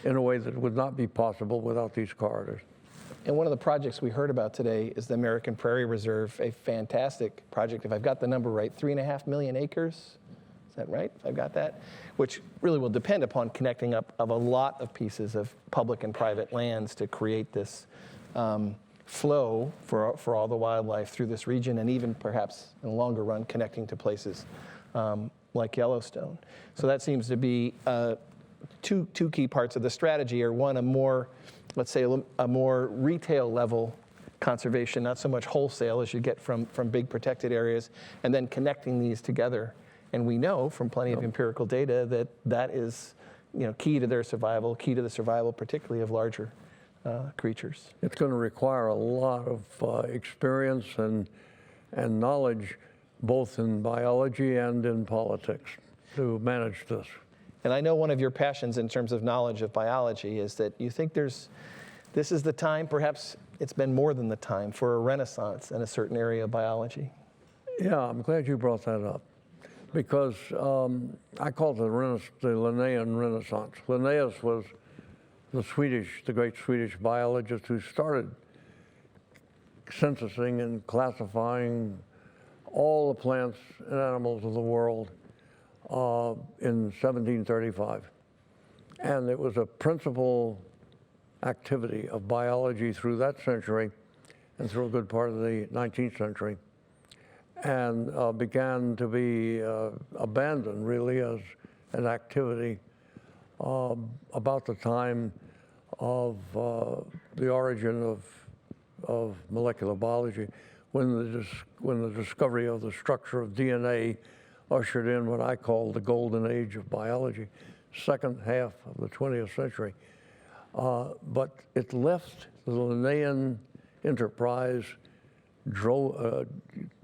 in a way that would not be possible without these corridors. And one of the projects we heard about today is the American Prairie Reserve, a fantastic project. If I've got the number right, 3.5 million acres. Is that right? If I've got that? Which really will depend upon connecting up of a lot of pieces of public and private lands to create this flow for all the wildlife through this region, and even perhaps in the longer run connecting to places like Yellowstone. So that seems to be two key parts of the strategy are, one, a more, let's say, a more retail level conservation, not so much wholesale as you get from big protected areas, and then connecting these together. And we know from plenty of empirical data that that is, key to their survival, key to the survival particularly of larger creatures. It's going to require a lot of experience and knowledge, both in biology and in politics, to manage this. And I know one of your passions in terms of knowledge of biology is that you think this is the time, perhaps it's been more than the time, for a renaissance in a certain area of biology. Yeah, I'm glad you brought that up, because I call it the Linnaean Renaissance. Linnaeus was the great Swedish biologist who started censusing and classifying all the plants and animals of the world in 1735. And it was a principal activity of biology through that century and through a good part of the 19th century, and began to be abandoned really as an activity about the time of the origin of molecular biology, when the discovery of the structure of DNA ushered in what I call the golden age of biology, second half of the 20th century. But it left the Linnaean enterprise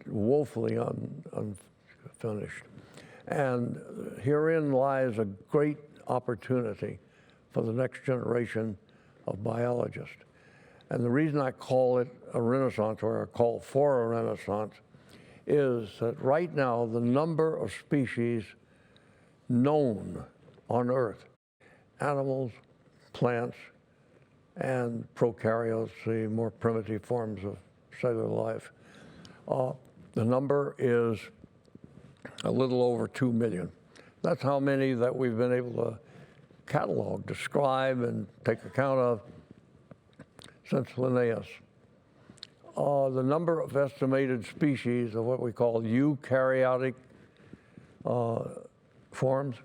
woefully unfinished. And herein lies a great opportunity for the next generation of biologists. And the reason I call it a renaissance, or I call for a renaissance, is that right now the number of species known on Earth, animals, plants, and prokaryotes, the more primitive forms of cellular life, the number is a little over 2 million. That's how many that we've been able to catalog, describe, and take account of since Linnaeus. The number of estimated species of what we call eukaryotic forms,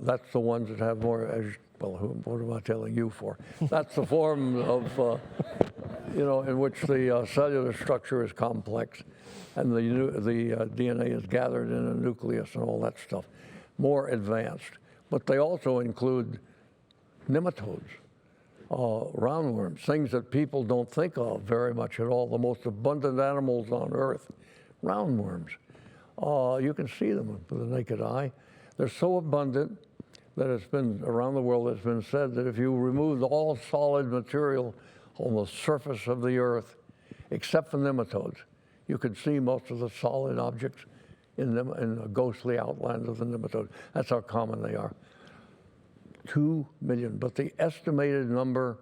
that's the ones that have more, well, what am I telling you for? That's the form of, in which the cellular structure is complex and the DNA is gathered in a nucleus and all that stuff, more advanced. But they also include nematodes, roundworms, things that people don't think of very much at all. The most abundant animals on Earth, roundworms. You can see them with the naked eye. They're so abundant that it's been, around the world, it's been said that if you removed all solid material on the surface of the Earth, except for nematodes, you could see most of the solid objects in the ghostly outlines of the nematode. That's how common they are. 2 million, but the estimated number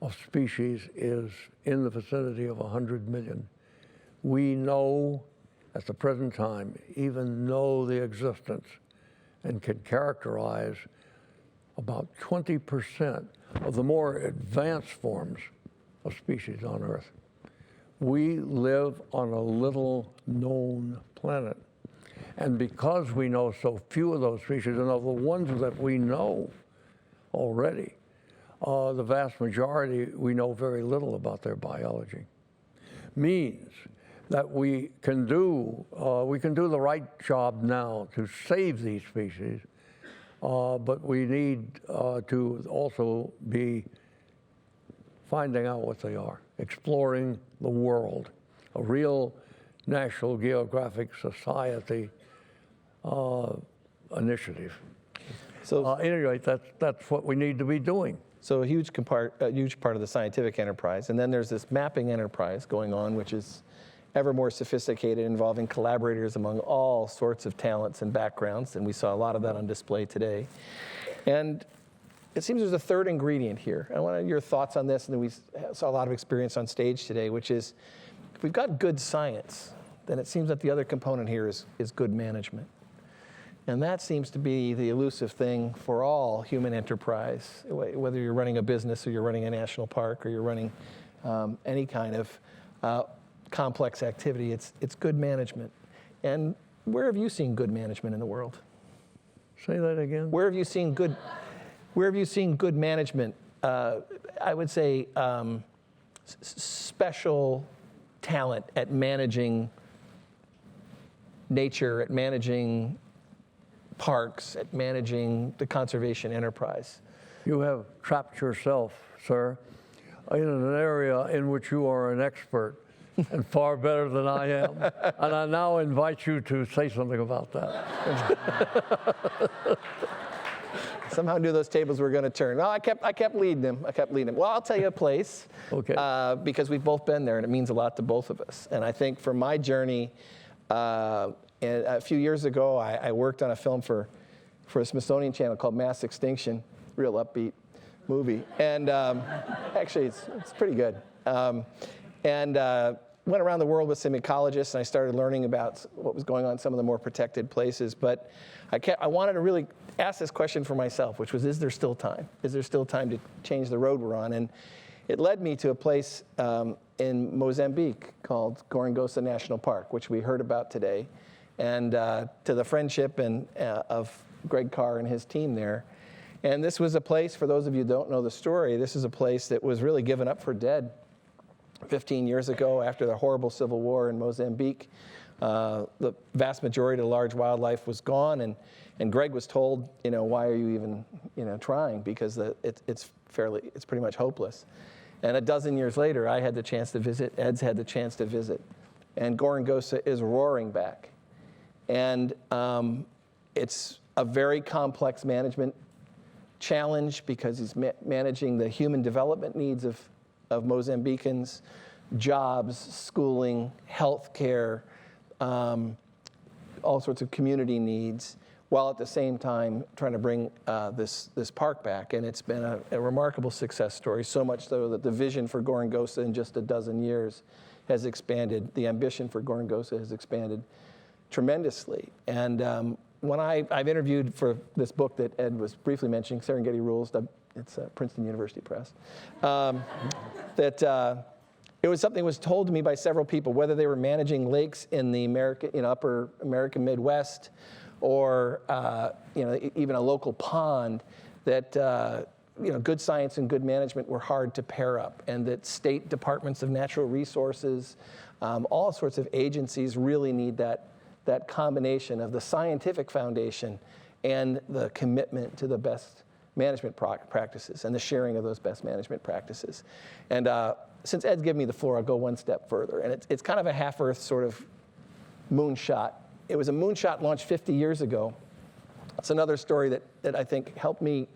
of species is in the vicinity of 100 million. We know, at the present time, even know the existence and can characterize about 20% of the more advanced forms of species on Earth. We live on a little known planet. And because we know so few of those species, and of the ones that we know already, the vast majority, we know very little about their biology. Means that we can do the right job now to save these species, but we need to also be finding out what they are, exploring the world, a real National Geographic Society initiative. So anyway, that's what we need to be doing. So a huge part of the scientific enterprise, and then there's this mapping enterprise going on, which is ever more sophisticated, involving collaborators among all sorts of talents and backgrounds, and we saw a lot of that on display today. And it seems there's a third ingredient here. I want your thoughts on this, and then we saw a lot of experience on stage today, which is, if we've got good science, then it seems that the other component here is good management. And that seems to be the elusive thing for all human enterprise, whether you're running a business or you're running a national park or you're running any kind of complex activity. It's good management. And where have you seen good management in the world? Say that again. Where have you seen good management? I would say special talent at managing nature, at managing parks, at managing the conservation enterprise. You have trapped yourself, sir, in an area in which you are an expert and far better than I am. And I now invite you to say something about that. Somehow knew those tables were going to turn. Well, I kept leading them. Well, I'll tell you a place. Okay. Because we've both been there, and it means a lot to both of us. And I think for my journey, and a few years ago, I worked on a film for a Smithsonian channel called Mass Extinction, real upbeat movie. And actually, it's pretty good. And went around the world with some ecologists, and I started learning about what was going on in some of the more protected places. But I wanted to really ask this question for myself, which was, is there still time? Is there still time to change the road we're on? And it led me to a place in Mozambique called Gorongosa National Park, which we heard about today, and to the friendship of Greg Carr and his team there. And this was a place, for those of you who don't know the story, this is a place that was really given up for dead 15 years ago after the horrible civil war in Mozambique. The vast majority of the large wildlife was gone, and Greg was told, why are you even, trying? Because it's pretty much hopeless. And a dozen years later, I had the chance to visit, Ed's had the chance to visit, and Gorongosa is roaring back. And it's a very complex management challenge because he's managing the human development needs of Mozambicans, jobs, schooling, health care, all sorts of community needs, while at the same time trying to bring this park back. And it's been a remarkable success story, so much so that the vision for Gorongosa in just a dozen years has expanded. The ambition for Gorongosa has expanded tremendously. And when I've interviewed for this book that Ed was briefly mentioning, Serengeti Rules, it's Princeton University Press, that it was something that was told to me by several people, whether they were managing lakes in the upper American Midwest, or even a local pond, that good science and good management were hard to pair up, and that state departments of natural resources, all sorts of agencies really need that combination of the scientific foundation and the commitment to the best management practices and the sharing of those best management practices. And since Ed's given me the floor, I'll go one step further. And it's kind of a half-Earth sort of moonshot. It was a moonshot launched 50 years ago. It's another story that I think helped me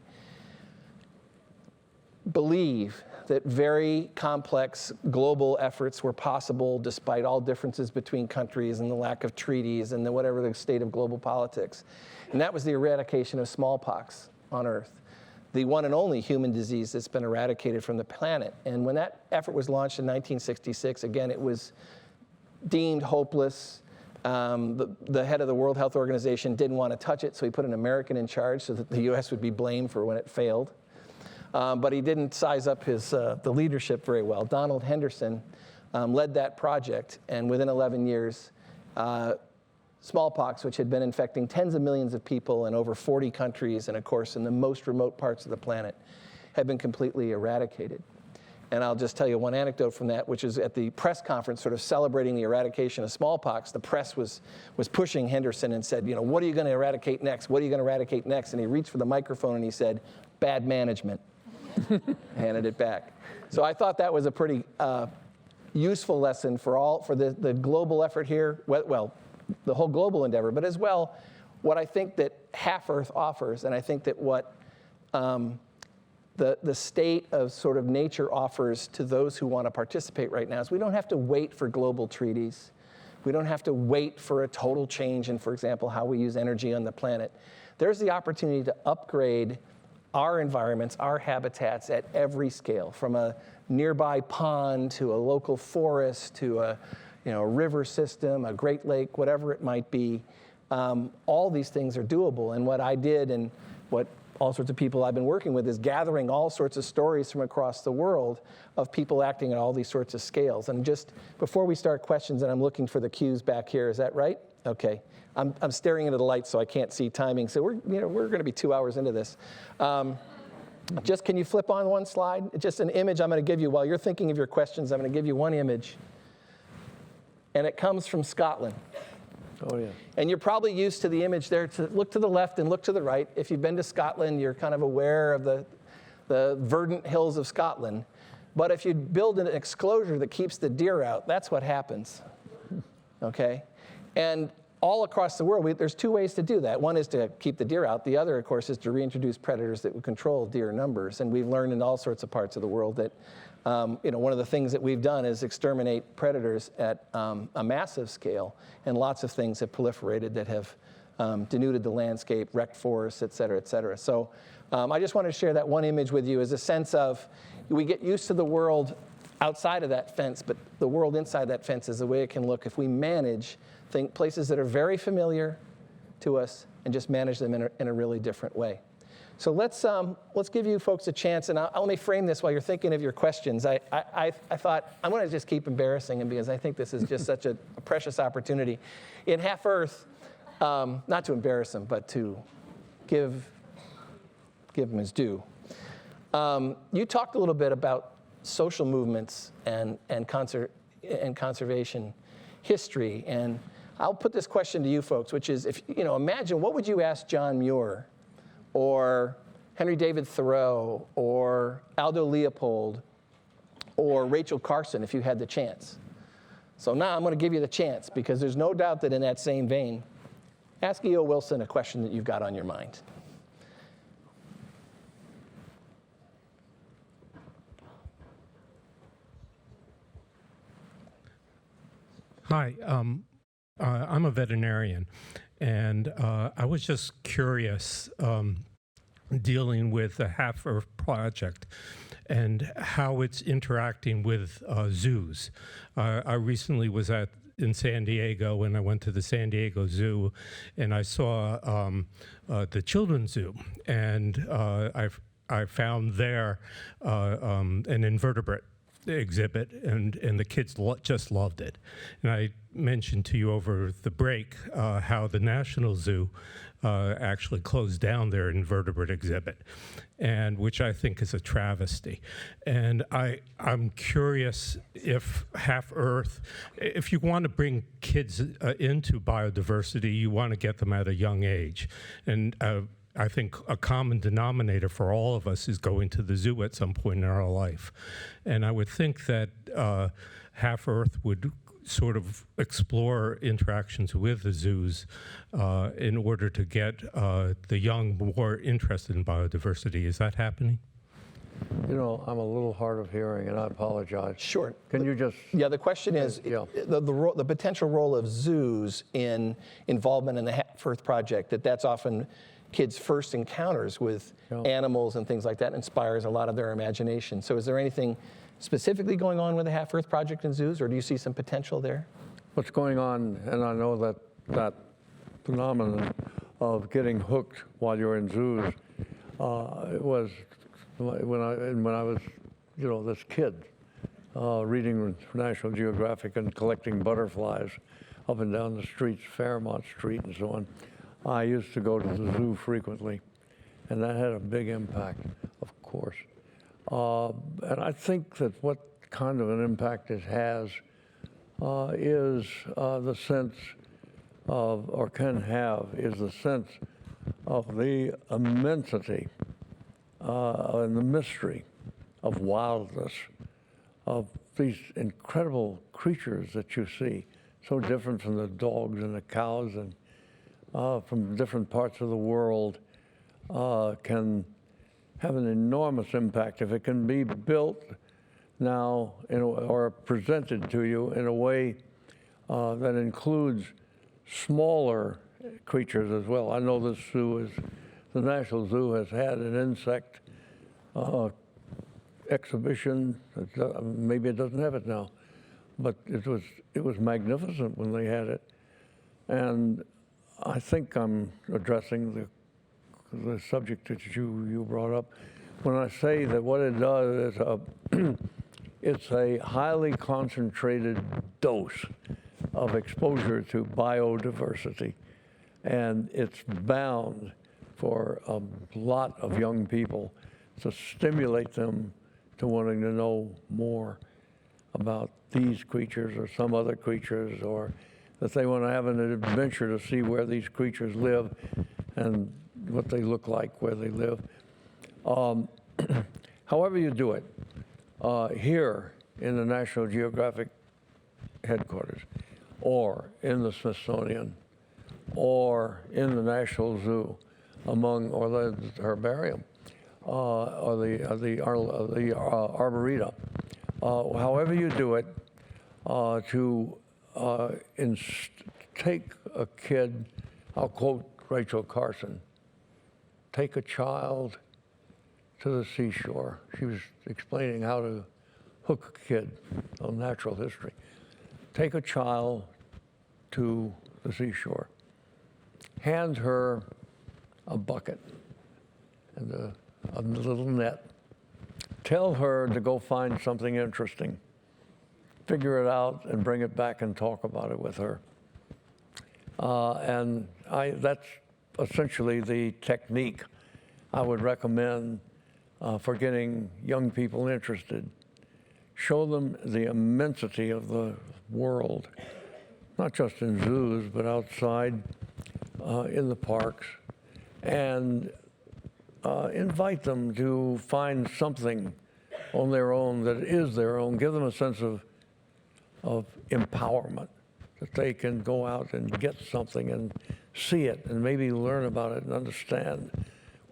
believe that very complex global efforts were possible despite all differences between countries and the lack of treaties and whatever the state of global politics. And that was the eradication of smallpox on Earth, the one and only human disease that's been eradicated from the planet. And when that effort was launched in 1966, again, it was deemed hopeless. The head of the World Health Organization didn't want to touch it, so he put an American in charge so that the U.S. would be blamed for when it failed. But he didn't size up the leadership very well. Donald Henderson led that project, and within 11 years, smallpox, which had been infecting tens of millions of people in over 40 countries, and of course in the most remote parts of the planet, had been completely eradicated. And I'll just tell you one anecdote from that, which is at the press conference sort of celebrating the eradication of smallpox, the press was pushing Henderson and said, what are you going to eradicate next? What are you going to eradicate next? And he reached for the microphone and he said, bad management. Handed it back. So I thought that was a pretty useful lesson for the global effort here, well, the whole global endeavor, but as well, what I think that half-Earth offers, and I think that what the state of sort of nature offers to those who want to participate right now is we don't have to wait for global treaties. We don't have to wait for a total change in, for example, how we use energy on the planet. There's the opportunity to upgrade our environments, our habitats at every scale, from a nearby pond to a local forest to a river system, a Great Lake, whatever it might be. All these things are doable. And what I did and what all sorts of people I've been working with is gathering all sorts of stories from across the world of people acting at all these sorts of scales. And just before we start questions, and I'm looking for the cues back here, is that right? Okay. I'm staring into the light so I can't see timing. So we're going to be 2 hours into this. Just can you flip on one slide? Just an image I'm going to give you while you're thinking of your questions. I'm going to give you one image. And it comes from Scotland. Oh, yeah. And you're probably used to the image there to look to the left and look to the right. If you've been to Scotland, you're kind of aware of the verdant hills of Scotland. But if you build an exclosure that keeps the deer out, that's what happens. Okay? And all across the world, there's two ways to do that. One is to keep the deer out. The other, of course, is to reintroduce predators that would control deer numbers. And we've learned in all sorts of parts of the world that one of the things that we've done is exterminate predators at a massive scale. And lots of things have proliferated that have denuded the landscape, wrecked forests, et cetera, et cetera. So I just wanted to share that one image with you as a sense of we get used to the world outside of that fence, but the world inside that fence is the way it can look if we manage places that are very familiar to us and just manage them in a really different way. So let's give you folks a chance, and I'll let me frame this while you're thinking of your questions. I thought I'm going to just keep embarrassing them because I think this is just such a precious opportunity. In Half Earth, not to embarrass them, but to give them his due. You talked a little bit about social movements and conservation history, and I'll put this question to you folks, which is, imagine what would you ask John Muir or Henry David Thoreau or Aldo Leopold or Rachel Carson if you had the chance? So now I'm going to give you the chance because there's no doubt that in that same vein, ask E.O. Wilson a question that you've got on your mind. Hi, I'm a veterinarian, and I was just curious, dealing with the Half-Earth Project and how it's interacting with zoos. I recently was in San Diego, and I went to the San Diego Zoo, and I saw the Children's Zoo, and I found there an invertebrate exhibit, and the kids just loved it. And I mentioned to you over the break how the National Zoo actually closed down their invertebrate exhibit, and which I think is a travesty. And I'm curious if Half-Earth, if you want to bring kids into biodiversity, you want to get them at a young age. And I think a common denominator for all of us is going to the zoo at some point in our life. And I would think that Half-Earth would sort of explore interactions with the zoos in order to get the young more interested in biodiversity. Is that happening? You know, I'm a little hard of hearing, and I apologize. Sure. Can you just... Yeah, the question is Yeah. the potential role of zoos in involvement in the Half-Earth Project, that's often kids' first encounters with animals and things like that, inspires a lot of their imagination. So is there anything specifically going on with the Half-Earth Project in zoos, or do you see some potential there? What's going on, and I know that phenomenon of getting hooked while you're in zoos was when I was, you know, this kid reading National Geographic and collecting butterflies up and down the streets, Fairmont Street and so on. I used to go to the zoo frequently, and that had a big impact, of course. And I think that what kind of an impact it has is the sense of, or can have, is the sense of the immensity and the mystery of wildness, of these incredible creatures that you see, so different from the dogs and the cows and from different parts of the world, can have an enormous impact if it can be built now or presented to you in a way that includes smaller creatures as well. I know the National Zoo has had an insect exhibition. Maybe it doesn't have it now, but it was magnificent when they had it. And I think I'm addressing the subject that you brought up when I say that what it does is it's a highly concentrated dose of exposure to biodiversity, and it's bound for a lot of young people to stimulate them to wanting to know more about these creatures or some other creatures, or that they want to have an adventure to see where these creatures live and what they look like, where they live. However you do it, here in the National Geographic headquarters, or in the Smithsonian, or in the National Zoo, or the herbarium, or the arboretum, however you do it, to take a kid, I'll quote Rachel Carson, take a child to the seashore. She was explaining how to hook a kid on natural history. Take a child to the seashore. Hand her a bucket and a little net. Tell her to go find something interesting. Figure it out and bring it back and talk about it with her. And that's essentially the technique I would recommend for getting young people interested. Show them the immensity of the world, not just in zoos, but outside in the parks, and invite them to find something on their own that is their own. Give them a sense of empowerment, that they can go out and get something and see it and maybe learn about it and understand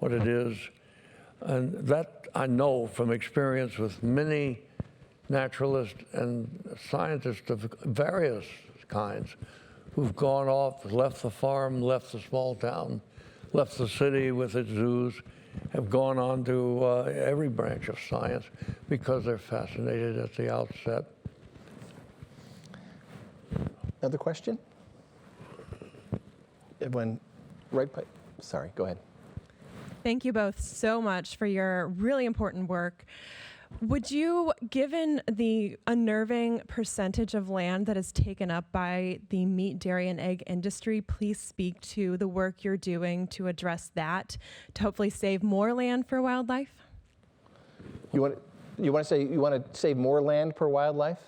what it is. And that I know from experience with many naturalists and scientists of various kinds who've gone off, left the farm, left the small town, left the city with its zoos, have gone on to every branch of science because they're fascinated at the outset. Another question? Everyone, right? Sorry, go ahead. Thank you both so much for your really important work. Would you, given the unnerving percentage of land that is taken up by the meat, dairy, and egg industry, please speak to the work you're doing to address that, to hopefully save more land for wildlife? You want to save more land per wildlife?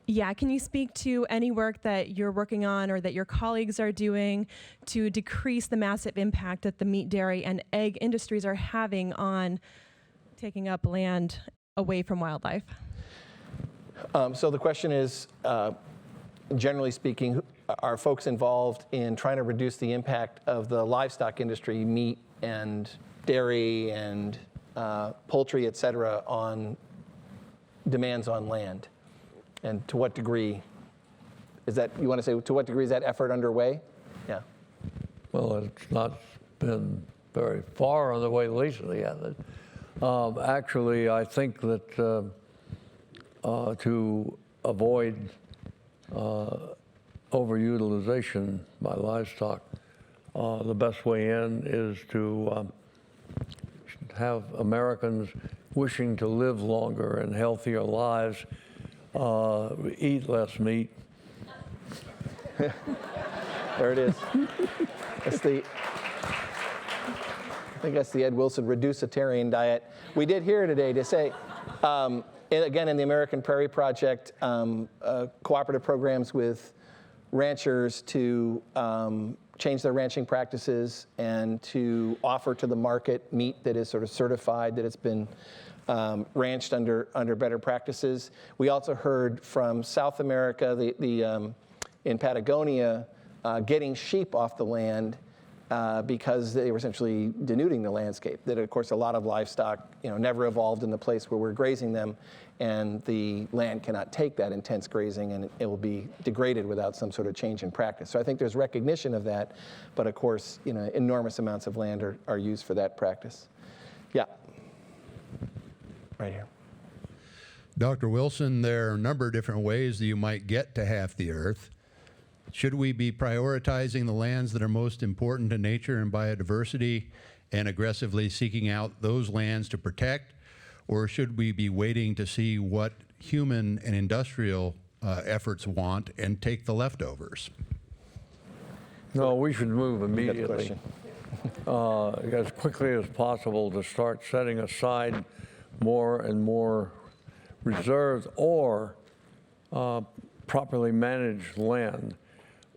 Yeah, can you speak to any work that you're working on or that your colleagues are doing to decrease the massive impact that the meat, dairy, and egg industries are having on taking up land away from wildlife? So the question is, generally speaking, are folks involved in trying to reduce the impact of the livestock industry, meat and dairy and poultry, et cetera, on demands on land? And to what degree is that, you want to say, to what degree is that effort underway? Yeah. Well, it's not been very far on the way recently, has it? Actually, I think that to avoid overutilization by livestock, the best way in is to have Americans wishing to live longer and healthier lives eat less meat. There it is. I think that's the Ed Wilson reducitarian diet. We did hear today to say, again, in the American Prairie Project, cooperative programs with ranchers to change their ranching practices and to offer to the market meat that is sort of certified, that it's been ranched under better practices. We also heard from South America, in Patagonia, getting sheep off the land because they were essentially denuding the landscape. That, of course, a lot of livestock, never evolved in the place where we're grazing them, and the land cannot take that intense grazing, and it will be degraded without some sort of change in practice. So I think there's recognition of that, but of course, enormous amounts of land are used for that practice. Yeah. Right here. Dr. Wilson, there are a number of different ways that you might get to half the Earth. Should we be prioritizing the lands that are most important to nature and biodiversity and aggressively seeking out those lands to protect? Or should we be waiting to see what human and industrial efforts want and take the leftovers? No, we should move immediately, as quickly as possible, to start setting aside more and more reserves or properly managed land.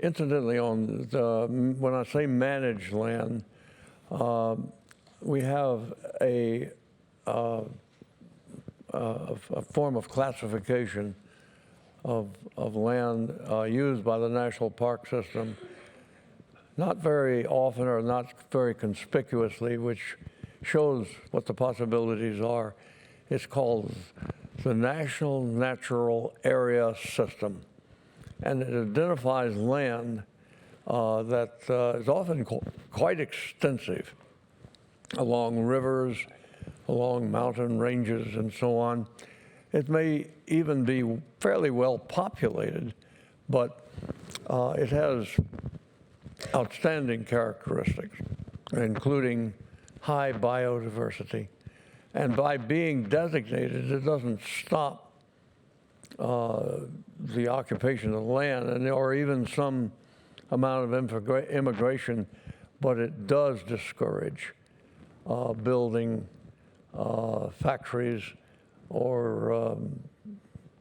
Incidentally, when I say managed land, we have a form of classification of land used by the National Park System, not very often or not very conspicuously, which shows what the possibilities are. It's called the National Natural Area System, and it identifies land that is often quite extensive along rivers, along mountain ranges, and so on. It may even be fairly well populated, but it has outstanding characteristics, including high biodiversity. And by being designated, it doesn't stop the occupation of land or even some amount of immigration, but it does discourage building factories or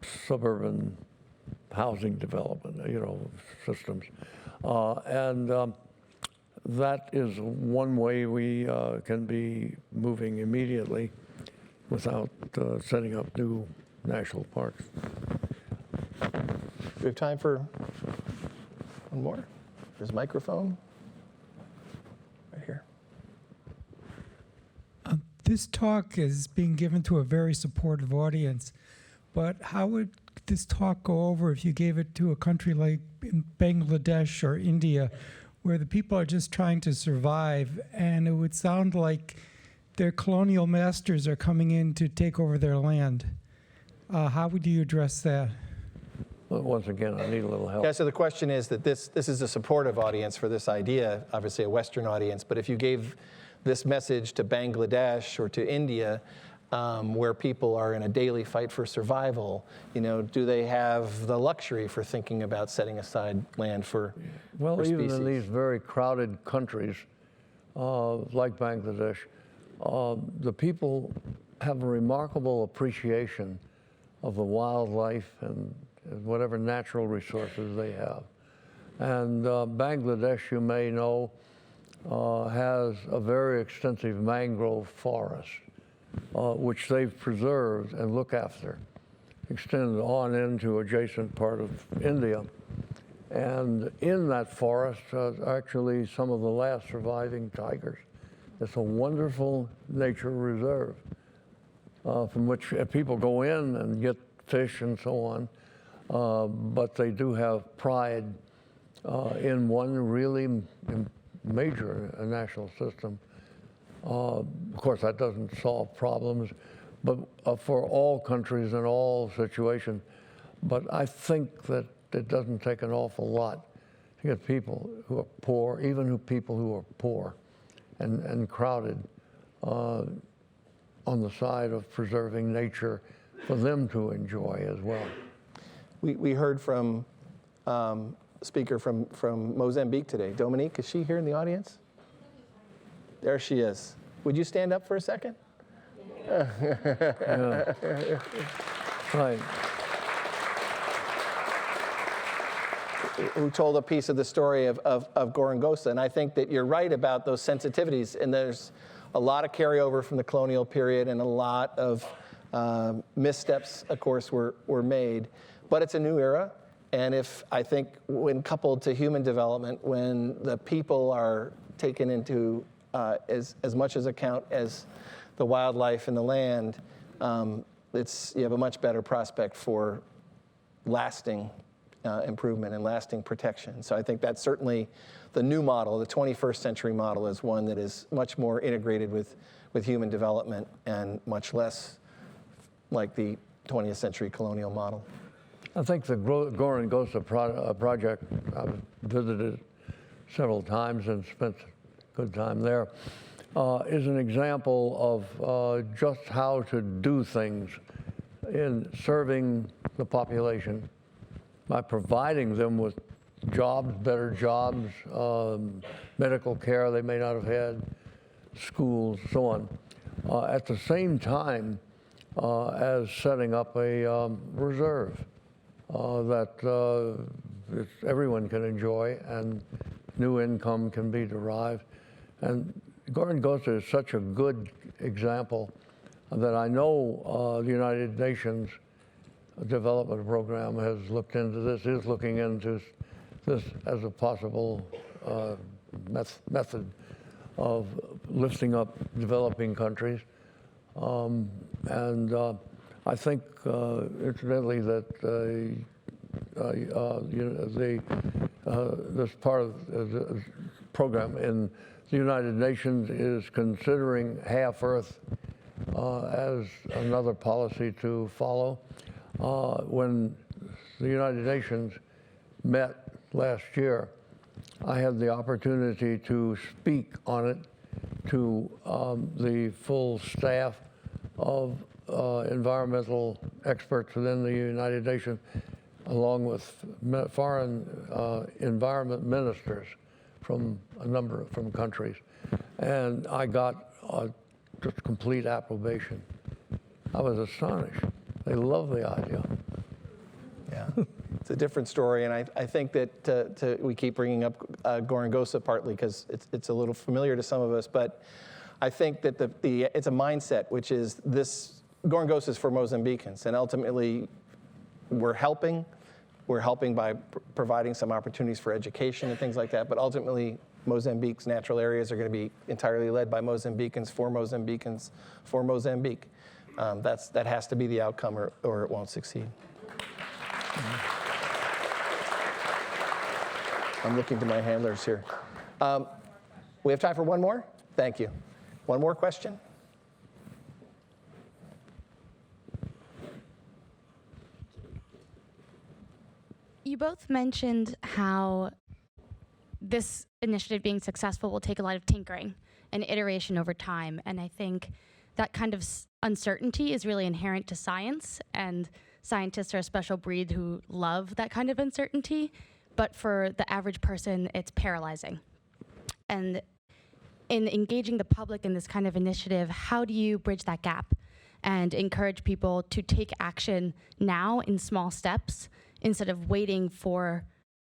suburban housing development, systems. That is one way we can be moving immediately without setting up new national parks. Do we have time for one more? There's a microphone right here. This talk is being given to a very supportive audience, but how would this talk go over if you gave it to a country like Bangladesh or India, where the people are just trying to survive, and it would sound like their colonial masters are coming in to take over their land. How would you address that? Well, once again, I need a little help. Yeah, so the question is that this is a supportive audience for this idea, obviously a Western audience, but if you gave this message to Bangladesh or to India, where people are in a daily fight for survival, do they have the luxury for thinking about setting aside land for Well, even species? in these very crowded countries, like Bangladesh, the people have a remarkable appreciation of the wildlife and whatever natural resources they have. And Bangladesh, you may know, has a very extensive mangrove forest, which they've preserved and look after, extended on into adjacent part of India. And in that forest are actually some of the last surviving tigers. It's a wonderful nature reserve from which people go in and get fish and so on. But they do have pride in one really major national system. Of course, that doesn't solve problems, but for all countries in all situations. But I think that it doesn't take an awful lot to get people who are poor, even people who are poor and crowded, on the side of preserving nature for them to enjoy as well. We heard from a speaker from Mozambique today. Dominique, is she here in the audience? There she is. Would you stand up for a second? Yeah. Right. Who told a piece of the story of Gorongosa. And I think that you're right about those sensitivities. And there's a lot of carryover from the colonial period, and a lot of missteps, of course, were made. But it's a new era. And I think when coupled to human development, when the people are taken into as much as account as the wildlife and the land, you have a much better prospect for lasting improvement and lasting protection. So I think that's certainly the new model. The 21st century model is one that is much more integrated with human development and much less like the 20th century colonial model. I think the Gorongosa project, I've visited several times and spent a good time there, is an example of just how to do things in serving the population by providing them with jobs, better jobs, medical care they may not have had, schools, so on. At the same time as setting up a reserve that everyone can enjoy and new income can be derived. And Gorongosa is such a good example that I know the United Nations Development Program has looked into this, is looking into this as a possible method of lifting up developing countries. I think, incidentally, that this part of the program in the United Nations is considering half-Earth as another policy to follow. When the United Nations met last year, I had the opportunity to speak on it to the full staff of environmental experts within the United Nations, along with foreign environment ministers from a number of countries. And I got just complete approbation. I was astonished. They love the idea. Yeah, it's a different story, and I think that we keep bringing up Gorongosa partly because it's a little familiar to some of us, but I think that it's a mindset, which is this. Gorongosa is for Mozambicans, and ultimately we're helping by providing some opportunities for education and things like that, but ultimately Mozambique's natural areas are going to be entirely led by Mozambicans, for Mozambique. That has to be the outcome, or it won't succeed. I'm looking to my handlers here. We have time for one more? Thank you. One more question? You both mentioned how this initiative being successful will take a lot of tinkering and iteration over time. And I think that kind of uncertainty is really inherent to science, and scientists are a special breed who love that kind of uncertainty. But for the average person, it's paralyzing. And in engaging the public in this kind of initiative, how do you bridge that gap and encourage people to take action now in small steps instead of waiting for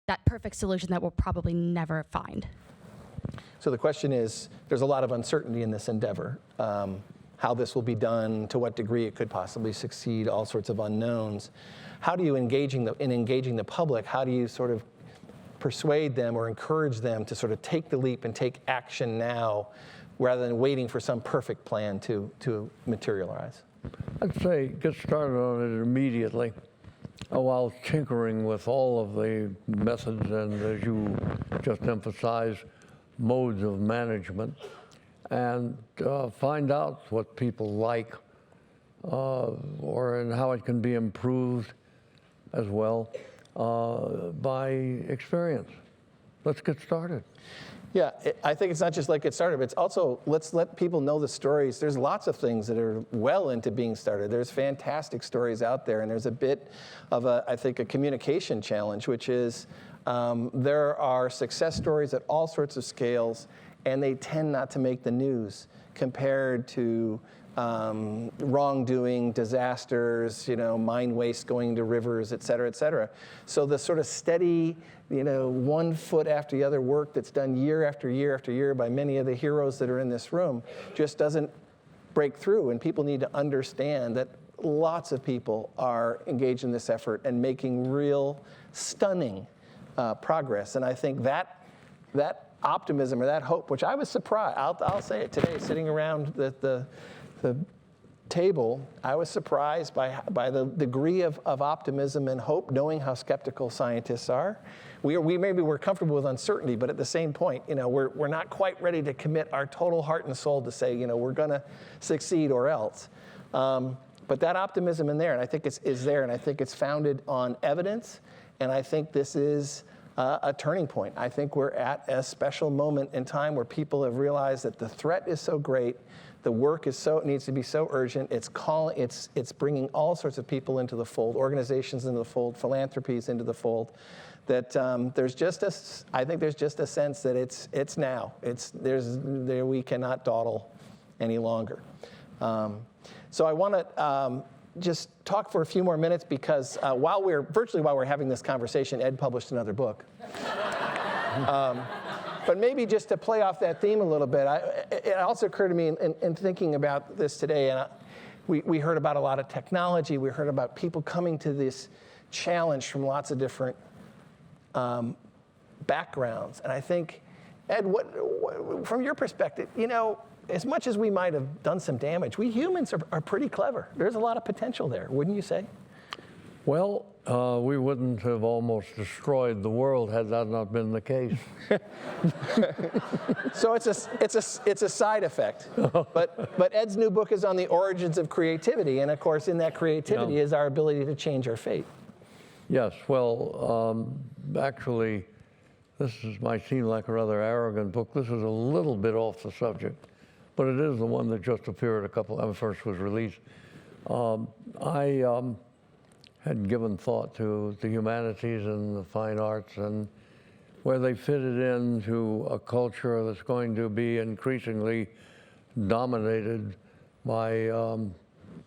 that perfect solution that we'll probably never find? So the question is, there's a lot of uncertainty in this endeavor. How this will be done, to what degree it could possibly succeed, all sorts of unknowns. How do you engaging the public, how do you sort of persuade them or encourage them to sort of take the leap and take action now rather than waiting for some perfect plan to materialize? I'd say get started on it immediately while tinkering with all of the methods and, as you just emphasized, modes of management, and find out what people like and how it can be improved as well by experience. Let's get started. Yeah, I think it's not just like get started, but it's also let's let people know the stories. There's lots of things that are well into being started. There's fantastic stories out there, and there's a bit of I think a communication challenge, which is there are success stories at all sorts of scales, and they tend not to make the news compared to wrongdoing, disasters, mine waste going to rivers, et cetera, et cetera. So the sort of steady, 1 foot after the other work that's done year after year after year by many of the heroes that are in this room just doesn't break through. And people need to understand that lots of people are engaged in this effort and making real stunning progress. And I think that optimism or that hope, which I was surprised, I'll say it today, sitting around the table, I was surprised by the degree of optimism and hope, knowing how skeptical scientists are. We maybe we're comfortable with uncertainty, but at the same point, we're not quite ready to commit our total heart and soul to say, we're going to succeed or else. But that optimism in there, and I think is there, and I think it's founded on evidence, and I think this is a turning point. I think we're at a special moment in time where people have realized that the threat is so great, the work needs to be so urgent. It's bringing all sorts of people into the fold, organizations into the fold, philanthropies into the fold. That I think there's just a sense that it's now. We cannot dawdle any longer. So I want to just talk for a few more minutes because while we're having this conversation, Ed published another book. But maybe just to play off that theme a little bit, it also occurred to me in thinking about this today, and we heard about a lot of technology. We heard about people coming to this challenge from lots of different backgrounds. And I think, Ed, what from your perspective, as much as we might have done some damage, we humans are pretty clever. There's a lot of potential there, wouldn't you say? Well, we wouldn't have almost destroyed the world had that not been the case. So it's a side effect. But Ed's new book is on the origins of creativity, and of course, in that creativity is our ability to change our fate. Yes. Well, actually, this might seem like a rather arrogant book. This is a little bit off the subject, but it is the one that just appeared first was released. I had given thought to the humanities and the fine arts and where they fitted into a culture that's going to be increasingly dominated by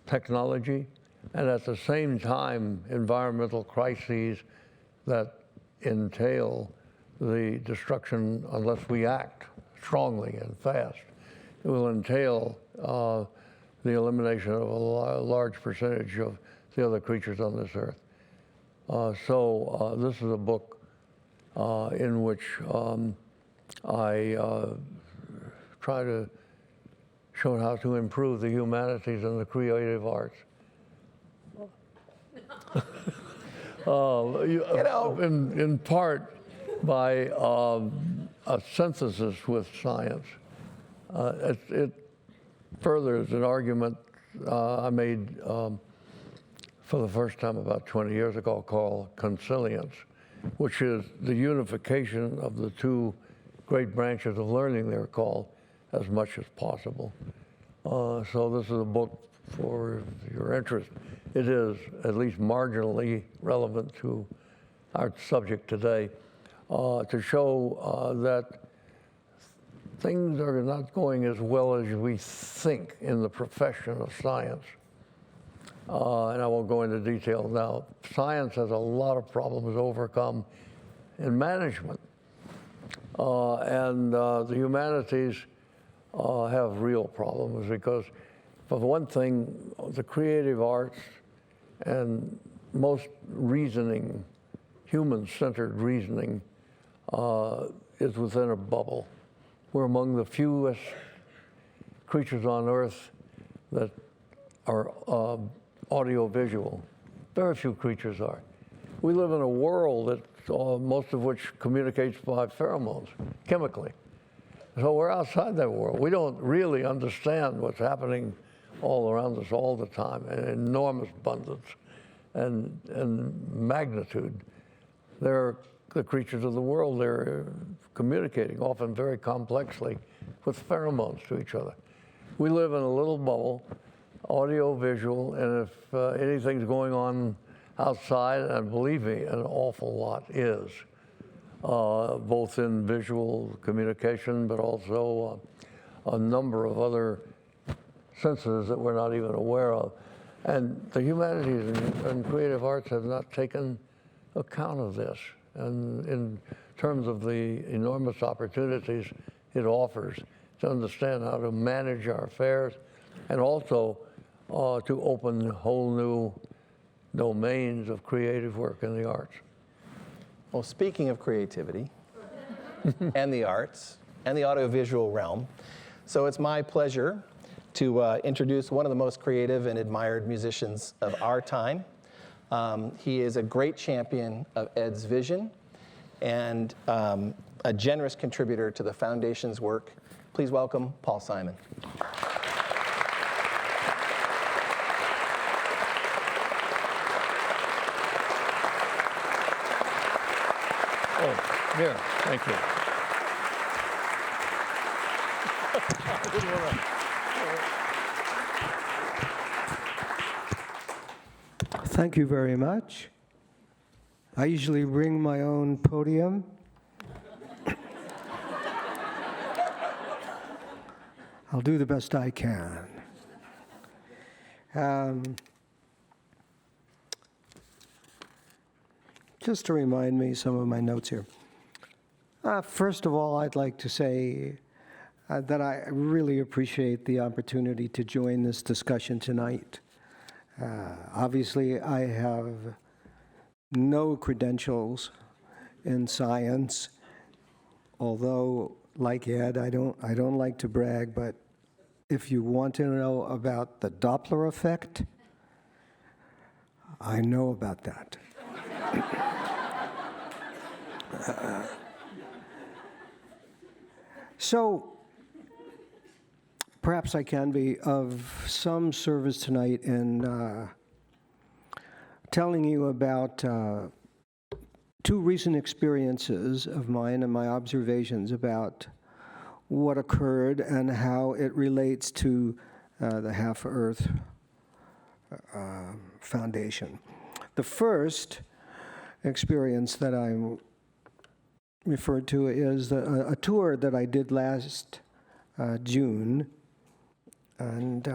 technology, and at the same time, environmental crises that entail the destruction, unless we act strongly and fast, it will entail the elimination of a large percentage of the other creatures on this earth. So this is a book in which I try to show how to improve the humanities and the creative arts. In part by a synthesis with science. It furthers an argument I made for the first time about 20 years ago called consilience, which is the unification of the two great branches of learning, they're called, as much as possible. So this is a book for your interest. It is at least marginally relevant to our subject today, to show that things are not going as well as we think in the profession of science. And I won't go into detail now. Science has a lot of problems to overcome in management. And the humanities have real problems because, for one thing, the creative arts and most reasoning, human-centered reasoning, is within a bubble. We're among the fewest creatures on Earth that are audiovisual. Very few creatures are. We live in a world that most of which communicates by pheromones, chemically. So we're outside that world. We don't really understand what's happening all around us all the time in enormous abundance and magnitude. They're the creatures of the world. They're communicating, often very complexly, with pheromones to each other. We live in a little bubble, audio-visual, and if anything's going on outside, and believe me, an awful lot is, both in visual communication, but also a number of other senses that we're not even aware of. And the humanities and creative arts have not taken account of this. And in terms of the enormous opportunities it offers to understand how to manage our affairs, and also to open whole new domains of creative work in the arts. Well, speaking of creativity and the arts and the audiovisual realm, so it's my pleasure to introduce one of the most creative and admired musicians of our time. He is a great champion of Ed's vision and a generous contributor to the Foundation's work. Please welcome Paul Simon. Oh, here, thank you. Thank you very much. I usually bring my own podium. I'll do the best I can. Just to remind me some of my notes here. First of all, I'd like to say that I really appreciate the opportunity to join this discussion tonight. Obviously, I have no credentials in science, although, like Ed, I don't like to brag, but if you want to know about the Doppler effect, I know about that. So, perhaps I can be of some service tonight in telling you about two recent experiences of mine and my observations about what occurred and how it relates to the Half-Earth Foundation. The first experience that I referred to is a tour that I did last June, and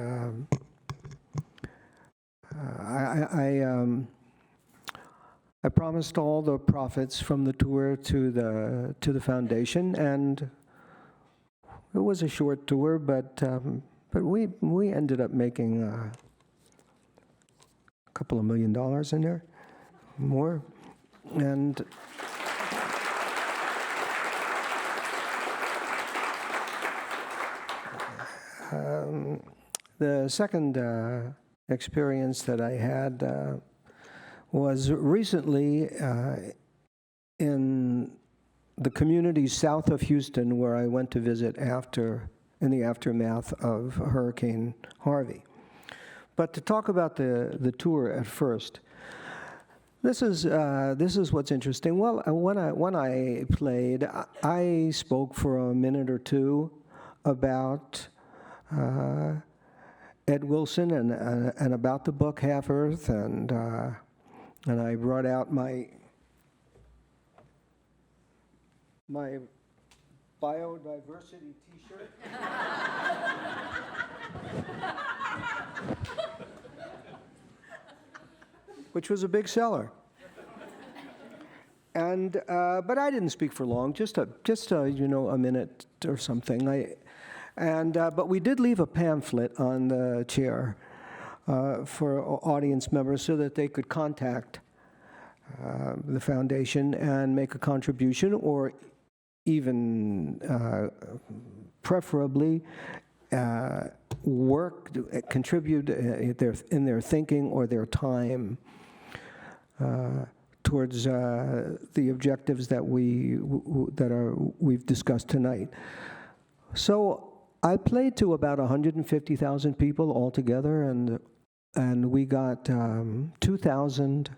I promised all the profits from the tour to the foundation, and it was a short tour, but we ended up making a couple of $1 million in there, more, and the second experience that I had was recently in the community south of Houston, where I went to visit in the aftermath of Hurricane Harvey. But to talk about the tour at first, this is what's interesting. Well, when I played, I spoke for a minute or two about Ed Wilson and about the book Half Earth, and I brought out my biodiversity T-shirt. Which was a big seller. And but I didn't speak for long, just a minute or something. But we did leave a pamphlet on the chair for audience members so that they could contact the foundation and make a contribution, or even preferably contribute in their thinking or their time towards the objectives that we've discussed tonight. So I played to about 150,000 people altogether, and we got 2,000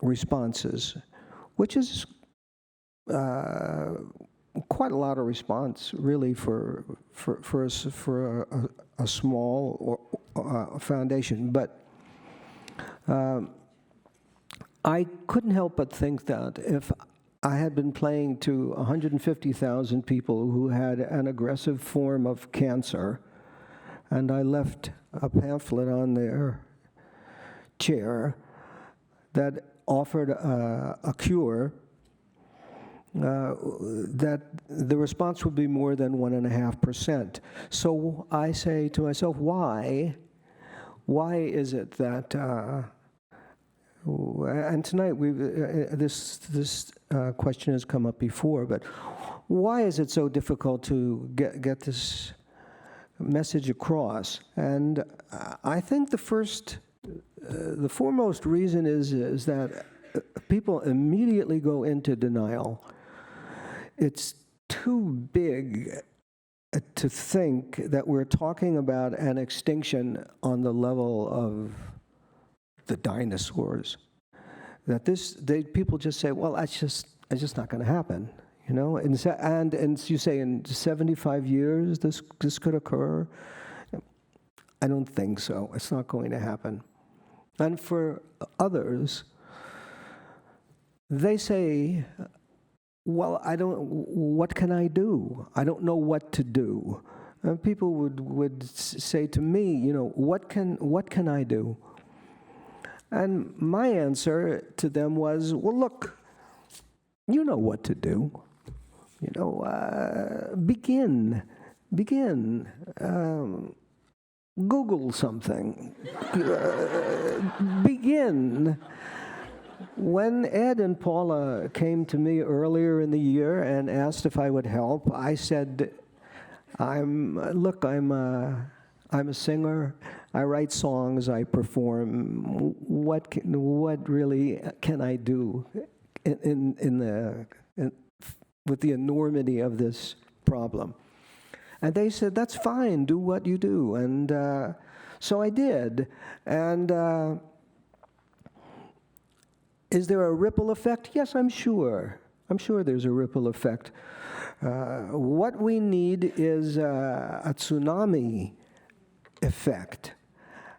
responses, which is quite a lot of response, really, for a small foundation. But I couldn't help but think that if I had been playing to 150,000 people who had an aggressive form of cancer, and I left a pamphlet on their chair that offered a cure, that the response would be more than 1.5%. So I say to myself, why is it that, and tonight this question has come up before, but why is it so difficult to get this message across? And I think the foremost reason is that people immediately go into denial. It's too big to think that we're talking about an extinction on the level of the dinosaurs. That people just say, well, it's just not going to happen, you know. And you say in 75 years this could occur. I don't think so. It's not going to happen. And for others, they say, well, what can I do? I don't know what to do. And people would say to me, you know, what can I do? And my answer to them was, well, look, you know what to do. You know, begin. Google something. Begin. When Ed and Paula came to me earlier in the year and asked if I would help, I said, I'm a singer. I write songs. I perform. What really can I do with the enormity of this problem? And they said, that's fine. Do what you do. And so I did. And is there a ripple effect? Yes, I'm sure. I'm sure there's a ripple effect. What we need is a tsunami effect,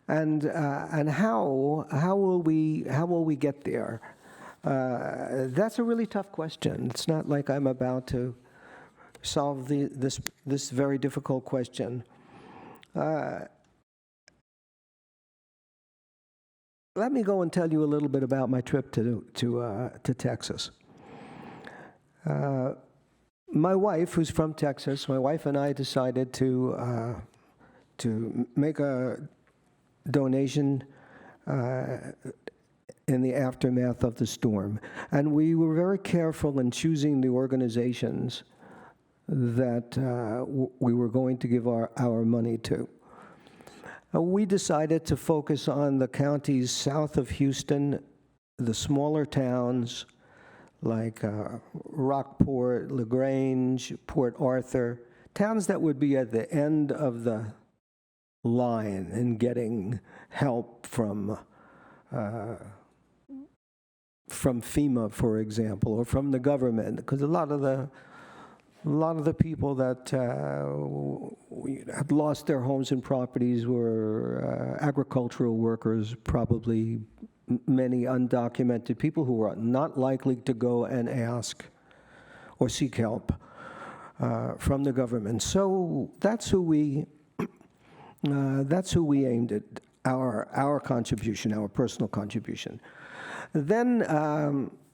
and how will we get there? That's a really tough question. It's not like I'm about to solve this very difficult question. Let me go and tell you a little bit about my trip to Texas. My wife, who's from Texas, my wife and I decided to make a donation in the aftermath of the storm. And we were very careful in choosing the organizations that we were going to give our money to. We decided to focus on the counties south of Houston, the smaller towns like Rockport, LaGrange, Port Arthur, towns that would be at the end of the line in getting help from FEMA, for example, or from the government, because a lot of the people that had lost their homes and properties were agricultural workers, probably many undocumented people who were not likely to go and ask or seek help from the government. So that's who we aimed at, our contribution, our personal contribution. Then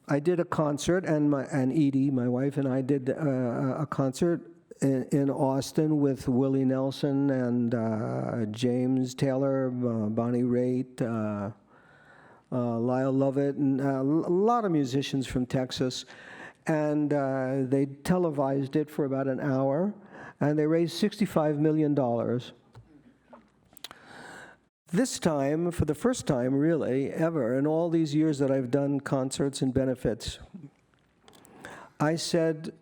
I did a concert, and Edie, my wife, and I did a concert in Austin with Willie Nelson and James Taylor, Bonnie Raitt, Lyle Lovett, and a lot of musicians from Texas. And they televised it for about an hour, and they raised $65 million. This time, for the first time really, ever, in all these years that I've done concerts and benefits, I said,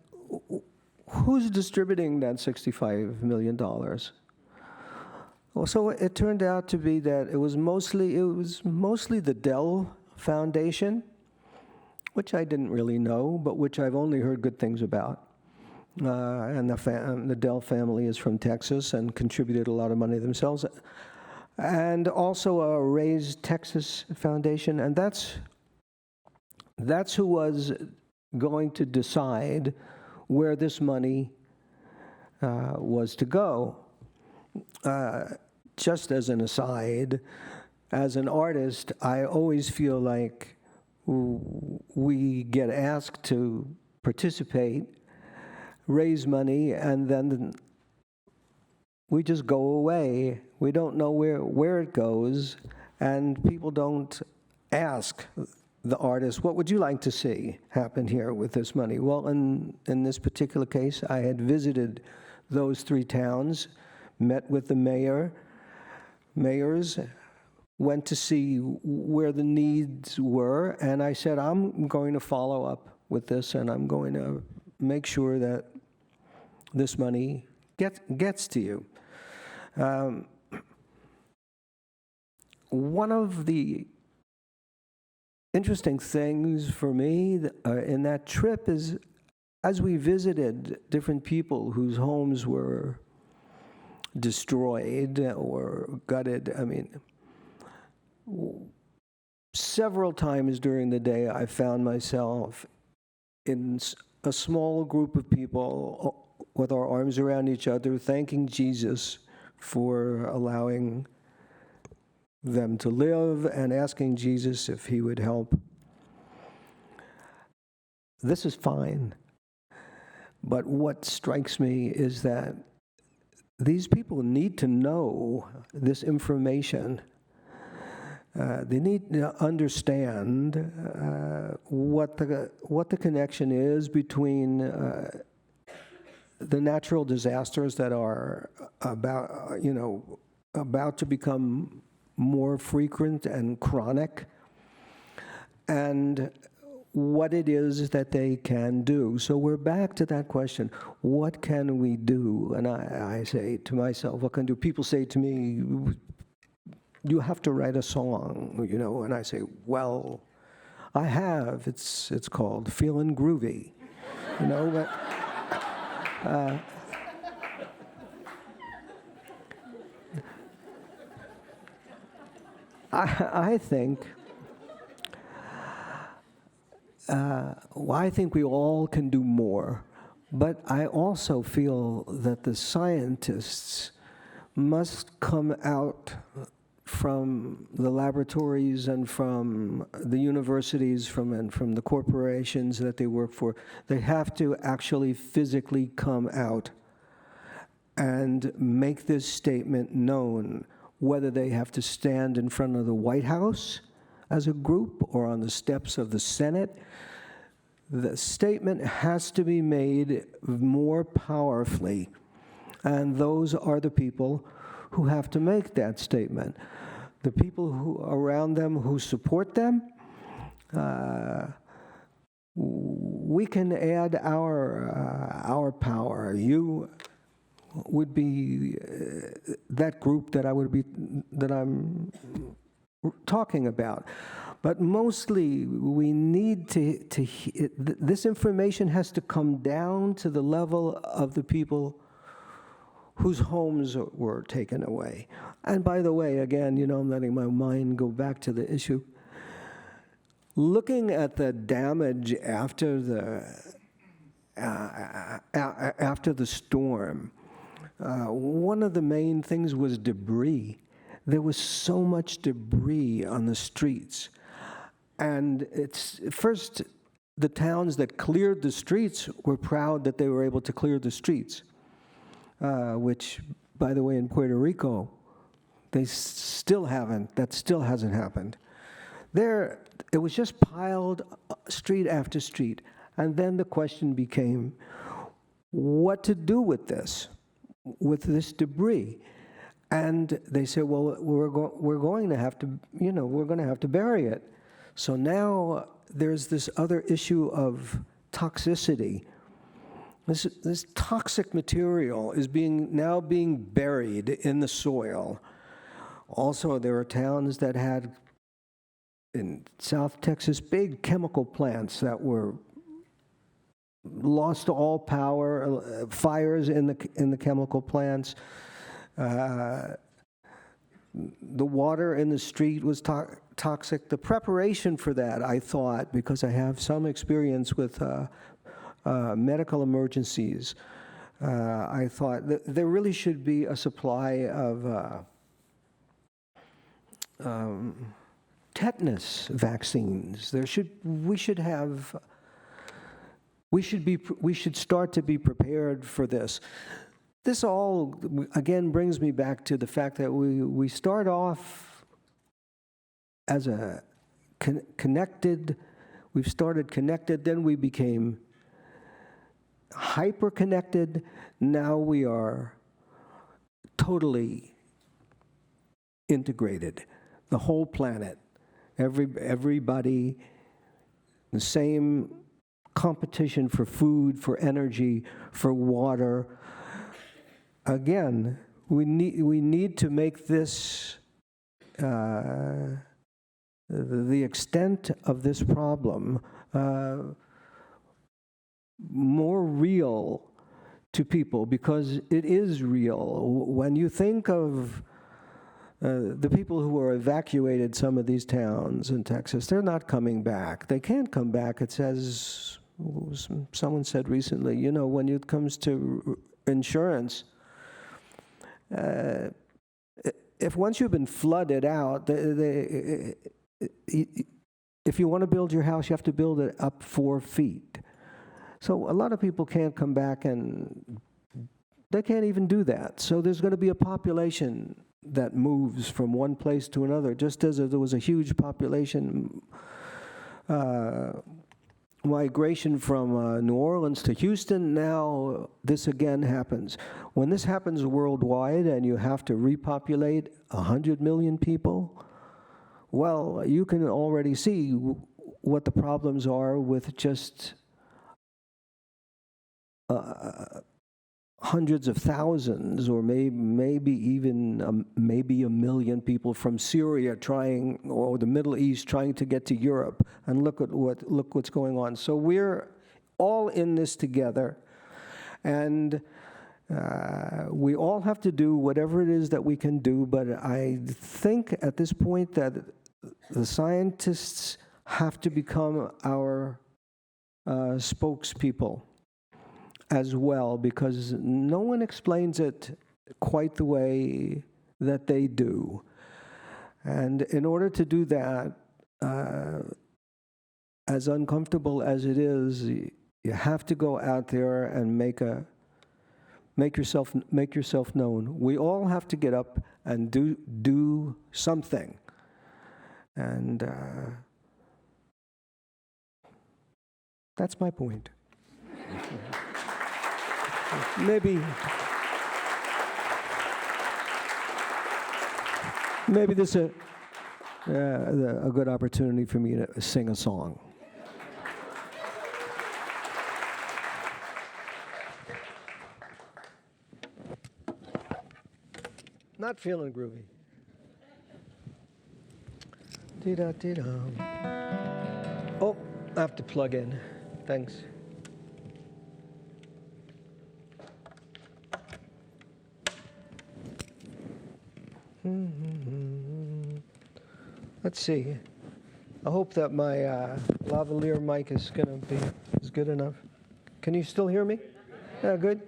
who's distributing that $65 million? Well, so it turned out to be that it was mostly the Dell Foundation, which I didn't really know, but which I've only heard good things about. And the Dell family is from Texas and contributed a lot of money themselves. And also a Raise Texas Foundation, and that's who was going to decide where this money was to go. Just as an aside, as an artist, I always feel like we get asked to participate, raise money, and then we just go away. We don't know where it goes, and people don't ask the artist, what would you like to see happen here with this money? Well, in this particular case, I had visited those 3 towns, met with the mayors, went to see where the needs were, and I said, I'm going to follow up with this, and I'm going to make sure that this money gets to you. One of the interesting things for me in that trip is, as we visited different people whose homes were destroyed or gutted, I mean, several times during the day I found myself in a small group of people with our arms around each other, thanking Jesus for allowing them to live and asking Jesus if he would help. This is fine. But what strikes me is that these people need to know this information. They need to understand what the connection is between the natural disasters that are about to become more frequent and chronic, and what it is that they can do. So we're back to that question, what can we do? And I say to myself, what can do? People say to me, you have to write a song, and I say, well, I have. It's called Feelin' Groovy, but I think we all can do more, but I also feel that the scientists must come out from the laboratories and from the universities and from the corporations that they work for. They have to actually physically come out and make this statement known, whether they have to stand in front of the White House as a group or on the steps of the Senate. The statement has to be made more powerfully, and those are the people who have to make that statement. The people who around them who support them, we can add our power. You would be that group that I'm talking about. But mostly, we need this information has to come down to the level of the people whose homes were taken away. And by the way, again, I'm letting my mind go back to the issue. Looking at the damage after the storm, one of the main things was debris. There was so much debris on the streets. And it's first, the towns that cleared the streets were proud that they were able to clear the streets, which, by the way, in Puerto Rico, they still haven't. That still hasn't happened. There, it was just piled street after street. And then the question became, what to do with this debris? And they said, well, we're going to have to, we're going to have to bury it. So now there's this other issue of toxicity. This toxic material is now being buried in the soil. Also, there are towns that had, in South Texas, big chemical plants that were lost all power, fires in the chemical plants. The water in the street was toxic. The preparation for that, I thought, because I have some experience with medical emergencies, I thought that there really should be a supply of tetanus vaccines. We should start to be prepared for this. This all, again, brings me back to the fact that we start off as a connected, we've started connected, then we became hyper-connected, now we are totally integrated. The whole planet, everybody, the same competition for food, for energy, for water. Again, we need to make this, the extent of this problem more real to people, because it is real. When you think of the people who were evacuated some of these towns in Texas, they're not coming back. They can't come back. It says, someone said recently, when it comes to insurance, if once you've been flooded out, if you want to build your house, you have to build it up 4 feet. So a lot of people can't come back, and they can't even do that. So there's going to be a population that moves from one place to another, just as there was a huge population migration from New Orleans to Houston. Now this again happens. When this happens worldwide and you have to repopulate 100 million people, well, you can already see what the problems are with just hundreds of thousands, or maybe even maybe a million people from Syria or the Middle East trying to get to Europe, and look what's going on. So we're all in this together, and we all have to do whatever it is that we can do. But I think at this point that the scientists have to become our spokespeople as well, because no one explains it quite the way that they do. And in order to do that, as uncomfortable as it is, you have to go out there and make yourself known. We all have to get up and do something. And that's my point. Maybe this is a good opportunity for me to sing a song. Not feeling groovy. Dee-da-dee-da. Oh, I have to plug in. Thanks. Let's see. I hope that my lavalier mic is good enough. Can you still hear me? Yeah, good.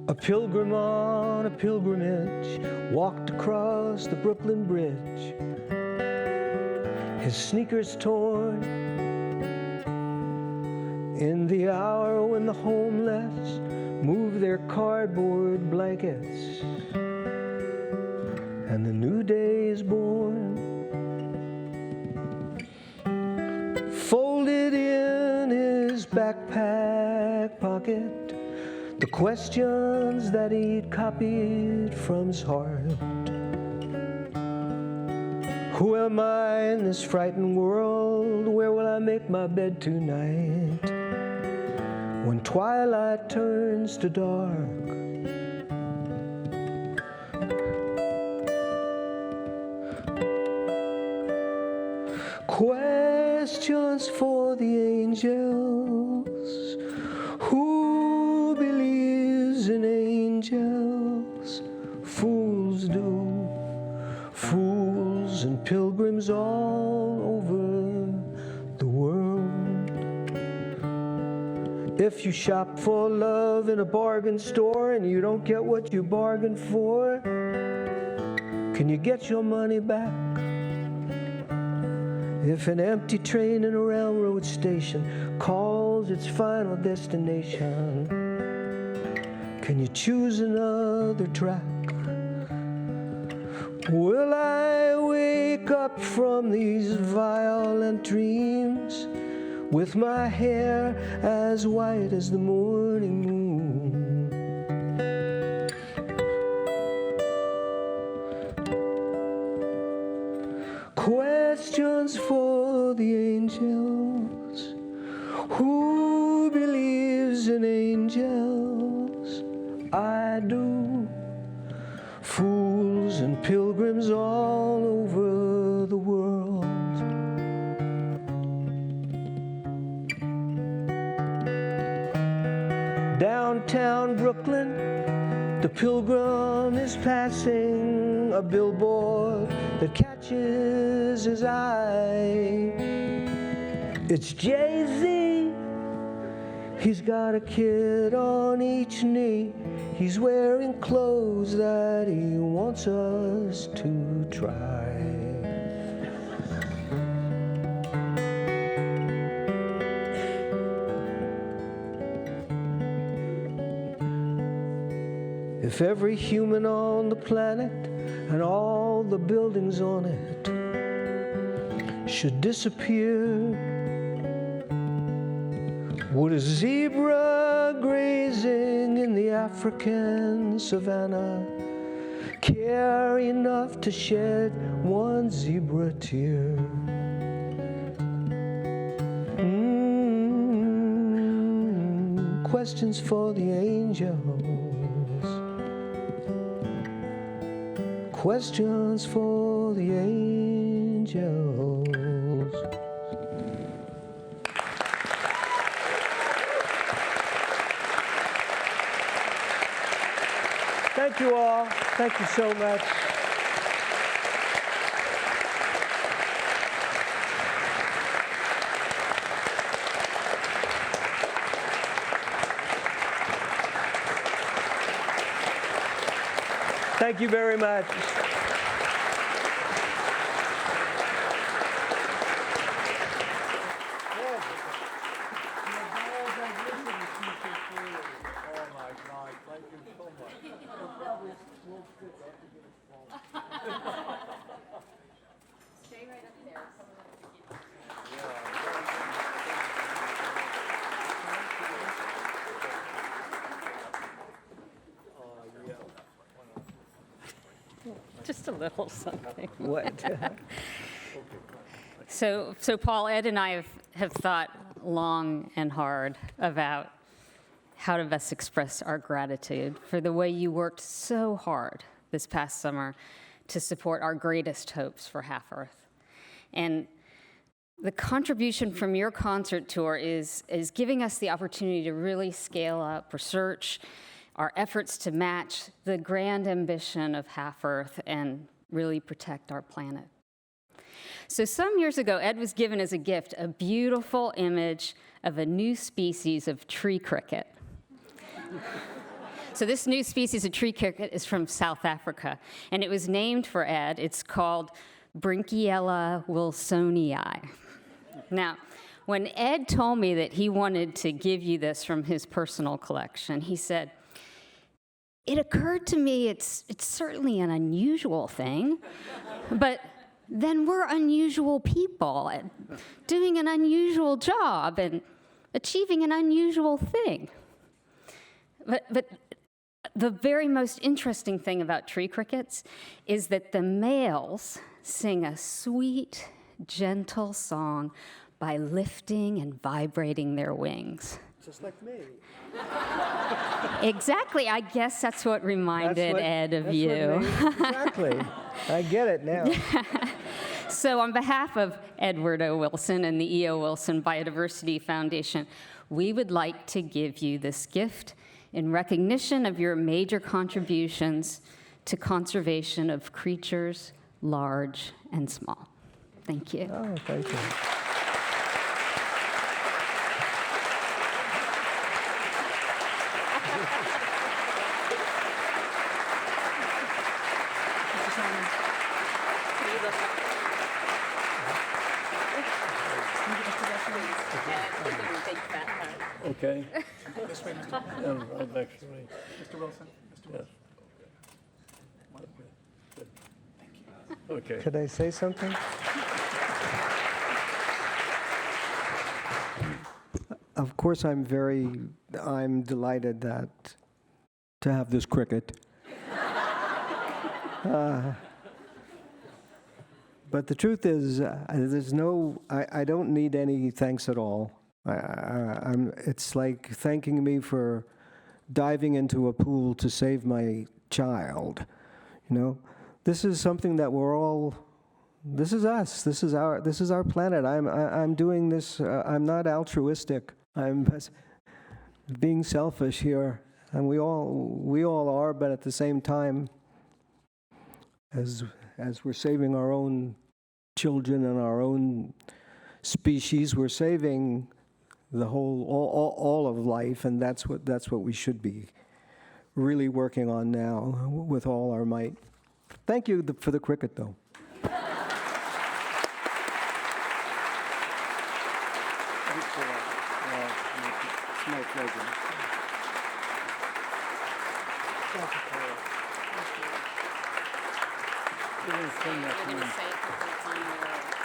A pilgrim on a pilgrimage walked across the Brooklyn Bridge, his sneakers torn. In the hour when the homeless move their cardboard blankets and the new day is born, folded in his backpack pocket, the questions that he'd copied from his heart. Who am I in this frightened world? Where will I make my bed tonight? When twilight turns to dark, questions for the angels. Who believes in angels? Fools do. Fools and pilgrims all over the world. If you shop for love in a bargain store and you don't get what you bargained for, can you get your money back? If an empty train in a railroad station calls its final destination, can you choose another track? Will I wake up from these violent dreams with my hair as white as the morning moon? Questions for the angels. Who believes in angels? I do. Fools and pilgrims all over the world. Downtown Brooklyn, the pilgrim is passing a billboard that catches his eye. It's Jay-Z. He's got a kid on each knee. He's wearing clothes that he wants us to try. If every human on the planet and all the buildings on it should disappear, would a zebra grazing in the African savannah care enough to shed one zebra tear? Questions for the angels. Questions for the angels. Thank you all. Thank you so much. Thank you very much. Just a little something. What? So Paul, Ed and I have thought long and hard about how to best express our gratitude for the way you worked so hard this past summer to support our greatest hopes for Half Earth. And the contribution from your concert tour is giving us the opportunity to really scale up research, our efforts to match the grand ambition of Half Earth and really protect our planet. So some years ago, Ed was given as a gift a beautiful image of a new species of tree cricket. So this new species of tree cricket is from South Africa, and it was named for Ed. It's called Brinchiella wilsonii. Now, when Ed told me that he wanted to give you this from his personal collection, he said, "It occurred to me it's certainly an unusual thing, but then we're unusual people and doing an unusual job and achieving an unusual thing." But the very most interesting thing about tree crickets is that the males sing a sweet, gentle song by lifting and vibrating their wings. Just like me. Exactly. I guess that's what reminded Ed of you. Exactly. I get it now. So on behalf of Edward O. Wilson and the E.O. Wilson Biodiversity Foundation, we would like to give you this gift in recognition of your major contributions to conservation of creatures large and small. Thank you. Oh, thank you. Okay. This way, Mr. Next to me. Mr. Wilson. Mr. Wilson. Okay. Could I say something? Of course, I'm delighted to have this cricket. But the truth is, I don't need any thanks at all. It's like thanking me for diving into a pool to save my child. You know, this is something that this is us. This is our planet. I'm doing this. I'm not altruistic. I'm being selfish here, and we all are. But at the same time, as we're saving our own children and our own species, we're saving the whole all of life, and that's what we should be really working on now with all our might. Thank you for the cricket, though. It's my pleasure.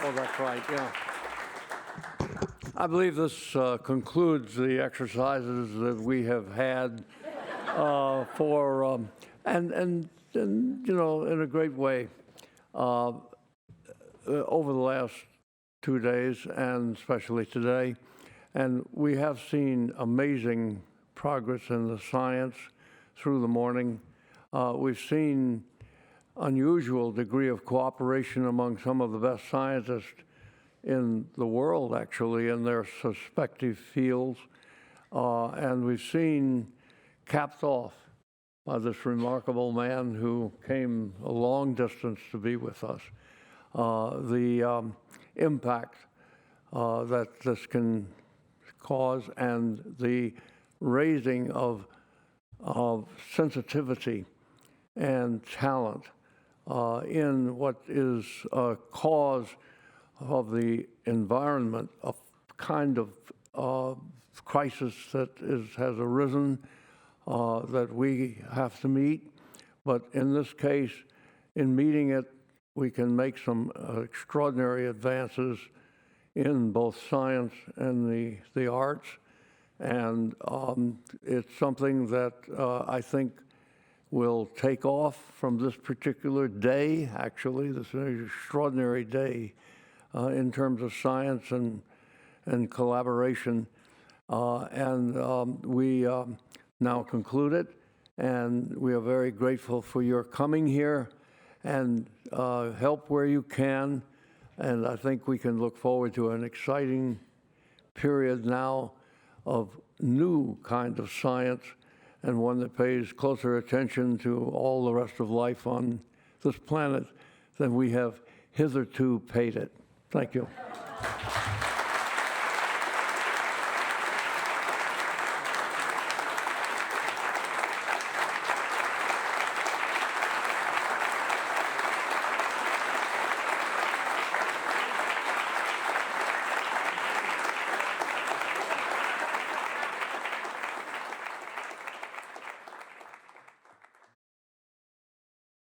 Oh, that's right, yeah. I believe this concludes the exercises that we have had and you know, in a great way over the last 2 days and especially today. And we have seen amazing progress in the science through the morning. We've seen unusual degree of cooperation among some of the best scientists in the world, actually, in their respective fields. And we've seen, capped off by this remarkable man who came a long distance to be with us, the impact that this can cause and the raising of sensitivity and talent in what is a cause of the environment, a kind of crisis that has arisen that we have to meet. But in this case, in meeting it, we can make some extraordinary advances in both science and the arts. And it's something that I think will take off from this particular day. Actually, this is an extraordinary day in terms of science and collaboration. We now conclude it, and we are very grateful for your coming here, and help where you can. And I think we can look forward to an exciting period now of new kind of science, and one that pays closer attention to all the rest of life on this planet than we have hitherto paid it. Thank you.